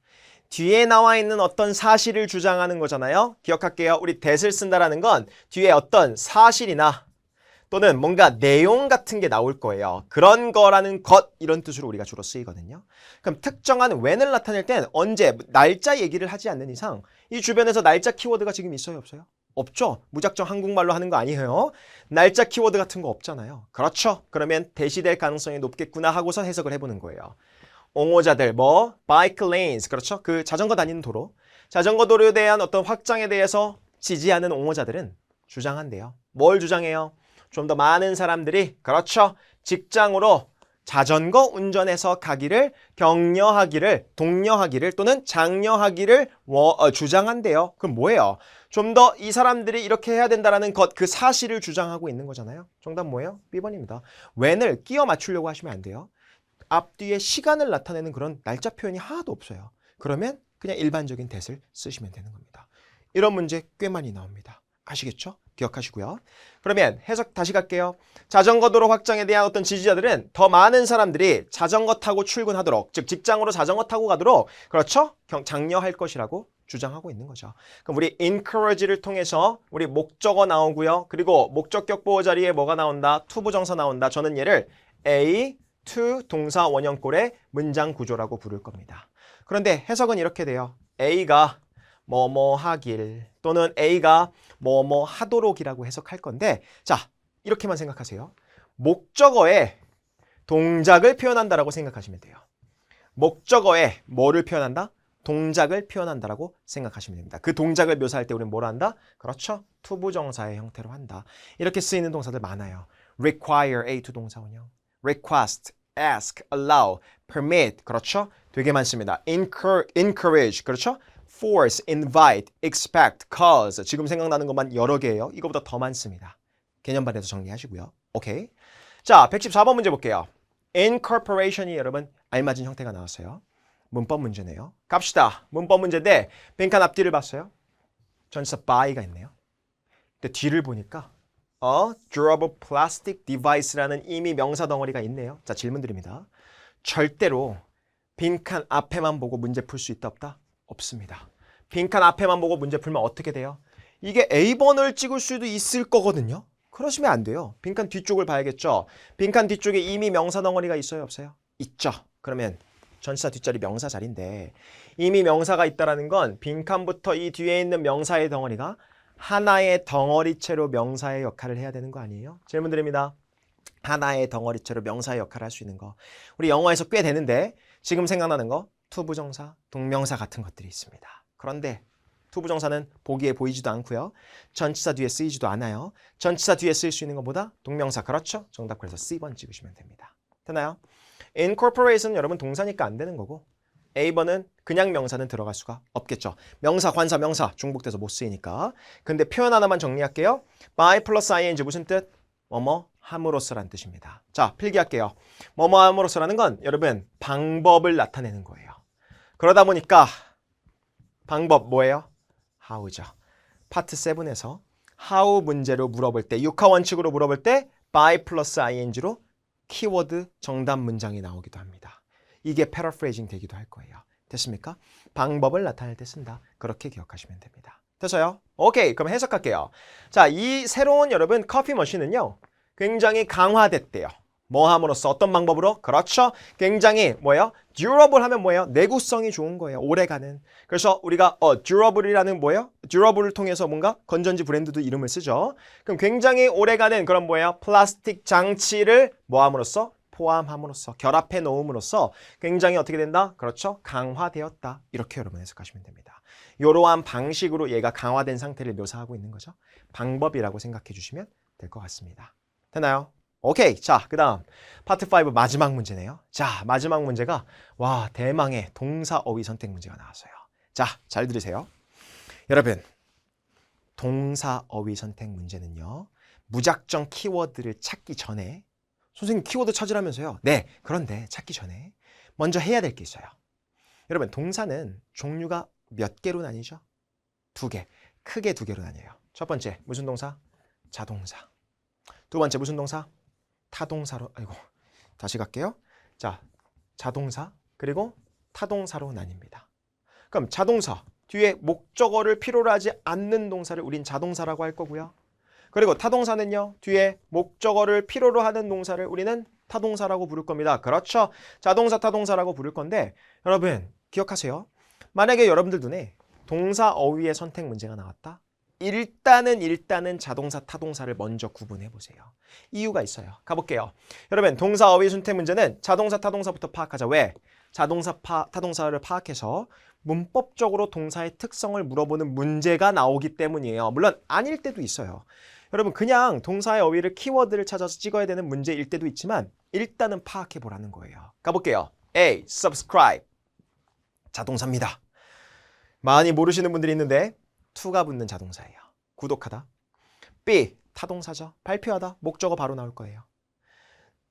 뒤에 나와 있는 어떤 사실을 주장하는 거잖아요. 기억할게요. 우리 that을 쓴다라는 건 뒤에 어떤 사실이나 또는 뭔가 내용 같은 게 나올 거예요. 그런 거라는 것 이런 뜻으로 우리가 주로 쓰이거든요. 그럼 특정한 when을 나타낼 땐 언제 날짜 얘기를 하지 않는 이상 이 주변에서 날짜 키워드가 지금 있어요, 없어요? 없죠. 무작정 한국말로 하는 거 아니에요. 날짜 키워드 같은 거 없잖아요. 그렇죠. 그러면 대시될 가능성이 높겠구나 하고서 해석을 해보는 거예요. 옹호자들 bike lanes 그렇죠. 그 자전거 다니는 도로. 자전거 도로에 대한 어떤 확장에 대해서 지지하는 옹호자들은 주장한대요. 뭘 주장해요? 좀 더 많은 사람들이 그렇죠. 직장으로 자전거 운전해서 가기를 격려하기를 독려하기를 또는 장려하기를 주장한대요. 그럼 뭐예요? 좀 더 이 사람들이 이렇게 해야 된다는 것 그 사실을 주장하고 있는 거잖아요. 정답 뭐예요? B번입니다. when을 끼워 맞추려고 하시면 안 돼요. 앞뒤에 시간을 나타내는 그런 날짜 표현이 하나도 없어요. 그러면 그냥 일반적인 that을 쓰시면 되는 겁니다. 이런 문제 꽤 많이 나옵니다. 아시겠죠? 기억하시고요. 그러면 해석 다시 갈게요. 자전거 도로 확장에 대한 어떤 지지자들은 더 많은 사람들이 자전거 타고 출근하도록, 즉 직장으로 자전거 타고 가도록 그렇죠? 장려할 것이라고 주장하고 있는 거죠. 그럼 우리 encourage를 통해서 우리 목적어 나오고요. 그리고 목적격 보호 자리에 뭐가 나온다? to 부정사 나온다. 저는 얘를 A, to 동사 원형꼴의 문장 구조라고 부를 겁니다. 그런데 해석은 이렇게 돼요. A가 뭐뭐 하길 또는 A가 뭐뭐 하도록이라고 해석할 건데 자, 이렇게만 생각하세요. 목적어에 동작을 표현한다라고 생각하시면 돼요. 목적어에 뭐를 표현한다? 동작을 표현한다라고 생각하시면 됩니다. 그 동작을 묘사할 때 우리는 뭐로 한다? 그렇죠. to 부정사의 형태로 한다. 이렇게 쓰이는 동사들 많아요. require, A to 동사 원형. request, ask, allow, permit, 그렇죠? 되게 많습니다. encourage, 그렇죠? force, invite, expect, cause. 지금 생각나는 것만 여러 개예요. 이거보다 더 많습니다. 개념반에서 정리하시고요. 오케이. 자, 114번 문제 볼게요. incorporation이 여러분 알맞은 형태가 나왔어요. 문법 문제네요. 갑시다. 문법 문제인데 빈칸 앞뒤를 봤어요. 전치사 by가 있네요. 근데 뒤를 보니까 durable plastic device라는 이미 명사 덩어리가 있네요. 자, 질문 드립니다. 절대로 빈칸 앞에만 보고 문제 풀 수 있다 없다? 없습니다. 빈칸 앞에만 보고 문제 풀면 어떻게 돼요? 이게 A번을 찍을 수도 있을 거거든요. 그러시면 안 돼요. 빈칸 뒤쪽을 봐야겠죠. 빈칸 뒤쪽에 이미 명사 덩어리가 있어요, 없어요? 있죠. 그러면 전치사 뒷자리 명사 자리인데 이미 명사가 있다는 건 빈칸부터 이 뒤에 있는 명사의 덩어리가 하나의 덩어리체로 명사의 역할을 해야 되는 거 아니에요? 질문 드립니다. 하나의 덩어리체로 명사의 역할을 할 수 있는 거. 우리 영어에서 꽤 되는데 지금 생각나는 거 to 부정사, 동명사 같은 것들이 있습니다. 그런데 to 부정사는 보기에 보이지도 않고요. 전치사 뒤에 쓰이지도 않아요. 전치사 뒤에 쓰일 수 있는 것보다 동명사 그렇죠? 정답 그래서 C번 찍으시면 됩니다. 되나요? incorporate는 여러분 동사니까 안 되는 거고 A번은 그냥 명사는 들어갈 수가 없겠죠. 명사, 관사, 명사 중복돼서 못 쓰이니까. 근데 표현 하나만 정리할게요. by 플러스 ing 무슨 뜻? 뭐뭐 함으로써란 뜻입니다. 자, 필기할게요. 뭐뭐 함으로써라는 건 여러분 방법을 나타내는 거예요. 그러다 보니까 방법 뭐예요? how죠. 파트 7에서 how 문제로 물어볼 때 육하 원칙으로 물어볼 때 by 플러스 ing로 키워드 정답 문장이 나오기도 합니다. 이게 패러프레이징 되기도 할 거예요. 됐습니까? 방법을 나타낼 때 쓴다. 그렇게 기억하시면 됩니다. 됐어요? 오케이, 그럼 해석할게요. 자, 이 새로운 여러분 커피 머신은요. 굉장히 강화됐대요. 뭐 함으로써 어떤 방법으로? 그렇죠. 굉장히 뭐예요? durable 하면 뭐예요? 내구성이 좋은 거예요. 오래가는. 그래서 우리가 durable이라는 뭐예요? durable을 통해서 뭔가 건전지 브랜드도 이름을 쓰죠. 그럼 굉장히 오래가는 그런 뭐예요? 플라스틱 장치를 뭐 함으로써? 포함함으로써 결합해 놓음으로써 굉장히 어떻게 된다? 그렇죠. 강화되었다. 이렇게 여러분 해석하시면 됩니다. 이러한 방식으로 얘가 강화된 상태를 묘사하고 있는 거죠. 방법이라고 생각해 주시면 될 것 같습니다. 되나요? 오케이. 자, 그 다음 파트 5 마지막 문제네요. 자, 마지막 문제가 와 대망의 동사 어휘 선택 문제가 나왔어요. 자, 잘 들으세요. 여러분, 동사 어휘 선택 문제는요. 무작정 키워드를 찾기 전에 선생님 키워드 찾으라면서요. 네, 그런데 찾기 전에 먼저 해야 될 게 있어요. 여러분, 동사는 종류가 몇 개로 나뉘죠? 2개. 크게 2개로 나뉘어요. 첫 번째, 무슨 동사? 자동사. 두 번째, 무슨 동사? 타동사로, 다시 갈게요. 자, 자동사, 그리고 타동사로 나뉩니다. 그럼 자동사, 뒤에 목적어를 필요로 하지 않는 동사를 우린 자동사라고 할 거고요. 그리고 타동사는요, 뒤에 목적어를 필요로 하는 동사를 우리는 타동사라고 부를 겁니다. 그렇죠. 자동사, 타동사라고 부를 건데, 여러분, 기억하세요. 만약에 여러분들 눈에 동사 어휘의 선택 문제가 나왔다? 일단은 자동사, 타동사를 먼저 구분해 보세요. 이유가 있어요. 가볼게요. 여러분, 동사 어휘 선택 문제는 자동사, 타동사부터 파악하자. 왜? 자동사, 타동사를 파악해서 문법적으로 동사의 특성을 물어보는 문제가 나오기 때문이에요. 물론 아닐 때도 있어요. 여러분, 그냥 동사의 어휘를 키워드를 찾아서 찍어야 되는 문제일 때도 있지만 일단은 파악해 보라는 거예요. 가볼게요. A. subscribe. 자동사입니다. 많이 모르시는 분들이 있는데 to가 붙는 자동사예요. 구독하다. B. 타동사죠. 발표하다. 목적어 바로 나올 거예요.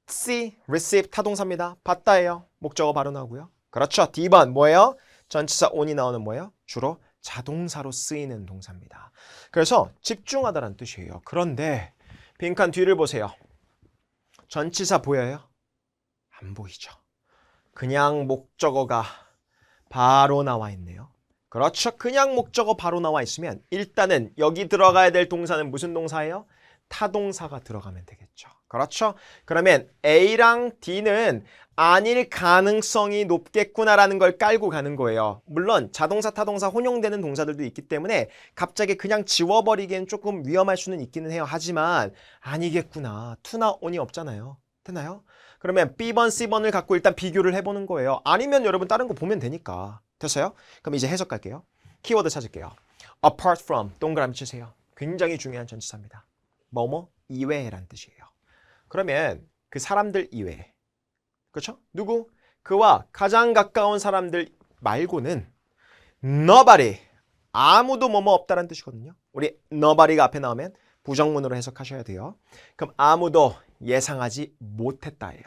C. receive 타동사입니다. 받다예요. 목적어 바로 나오고요. 그렇죠. D번 뭐예요? 전치사 on이 나오는 뭐예요? 주로 자동사로 쓰이는 동사입니다. 그래서 집중하다라는 뜻이에요. 그런데 빈칸 뒤를 보세요. 전치사 보여요? 안 보이죠. 그냥 목적어가 바로 나와 있네요. 그렇죠. 그냥 목적어 바로 나와 있으면 일단은 여기 들어가야 될 동사는 무슨 동사예요? 타동사가 들어가면 되겠죠. 그렇죠. 그러면 A랑 D는 아닐 가능성이 높겠구나라는 걸 깔고 가는 거예요. 물론 자동사, 타동사 혼용되는 동사들도 있기 때문에 갑자기 그냥 지워버리기엔 조금 위험할 수는 있기는 해요. 하지만 아니겠구나. to나 on이 없잖아요. 되나요? 그러면 B번, C번을 갖고 일단 비교를 해보는 거예요. 아니면 여러분 다른 거 보면 되니까. 됐어요? 그럼 이제 해석할게요. 키워드 찾을게요. apart from, 동그라미 치세요. 굉장히 중요한 전치사입니다. 뭐뭐 이외라는 뜻이에요. 그러면 그 사람들 이외. 그렇죠? 누구? 그와 가장 가까운 사람들 말고는 nobody, 아무도 뭐뭐 없다는 뜻이거든요. 우리 nobody가 앞에 나오면 부정문으로 해석하셔야 돼요. 그럼 아무도 예상하지 못했다예요.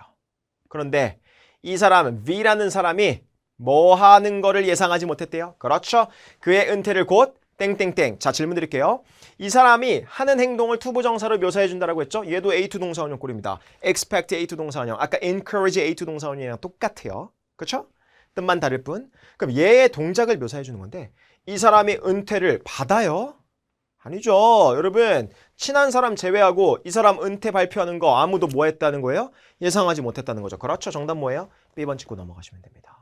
그런데 이 사람 V라는 사람이 뭐 하는 거를 예상하지 못했대요? 그렇죠. 그의 은퇴를 곧 땡땡땡. 자, 질문 드릴게요. 이 사람이 하는 행동을 투부정사로 묘사해 준다라고 했죠? 얘도 A2 동사원형 꼴입니다. expect A2 동사원형. 아까 encourage A2 동사원형이랑 똑같아요. 그렇죠? 뜻만 다를 뿐. 그럼 얘의 동작을 묘사해 주는 건데 이 사람이 은퇴를 받아요? 아니죠. 여러분, 친한 사람 제외하고 이 사람 은퇴 발표하는 거 아무도 뭐 했다는 거예요? 예상하지 못했다는 거죠. 그렇죠. 정답 뭐예요? B번 찍고 넘어가시면 됩니다.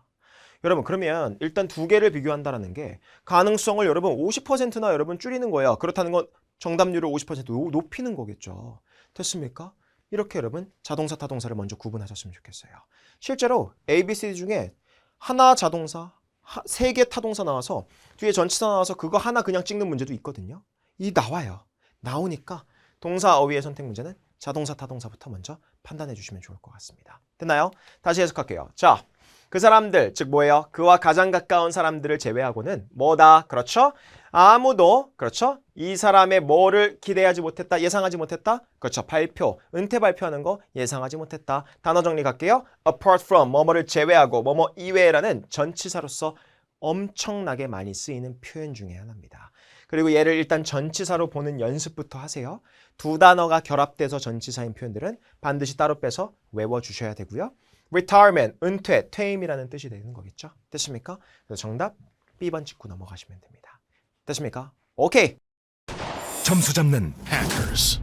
여러분, 그러면 일단 2개를 비교한다라는 게 가능성을 여러분 50%나 여러분 줄이는 거예요. 그렇다는 건 정답률을 50% 높이는 거겠죠. 됐습니까? 이렇게 여러분 자동사, 타동사를 먼저 구분하셨으면 좋겠어요. 실제로 A, B, C 중에 하나 자동사, 3개 타동사 나와서 뒤에 전치사 나와서 그거 하나 그냥 찍는 문제도 있거든요. 이 나와요. 나오니까 동사 어휘의 선택 문제는 자동사, 타동사부터 먼저 판단해 주시면 좋을 것 같습니다. 됐나요? 다시 해석할게요. 자, 그 사람들, 즉 뭐예요? 그와 가장 가까운 사람들을 제외하고는 뭐다? 그렇죠? 아무도, 그렇죠? 이 사람의 뭐를 기대하지 못했다, 예상하지 못했다? 그렇죠. 발표, 은퇴 발표하는 거 예상하지 못했다. 단어 정리 갈게요. apart from, 뭐뭐를 제외하고, 뭐뭐 이외라는 전치사로서 엄청나게 많이 쓰이는 표현 중에 하나입니다. 그리고 얘를 일단 전치사로 보는 연습부터 하세요. 2 단어가 결합돼서 전치사인 표현들은 반드시 따로 빼서 외워주셔야 되고요. retirement, 은퇴, 퇴임이라는 뜻이 되는 거겠죠. 됐습니까? 그래서 정답 B번 짚고 넘어가시면 됩니다. 됐습니까? 오케이. 점수 잡는 Hackers.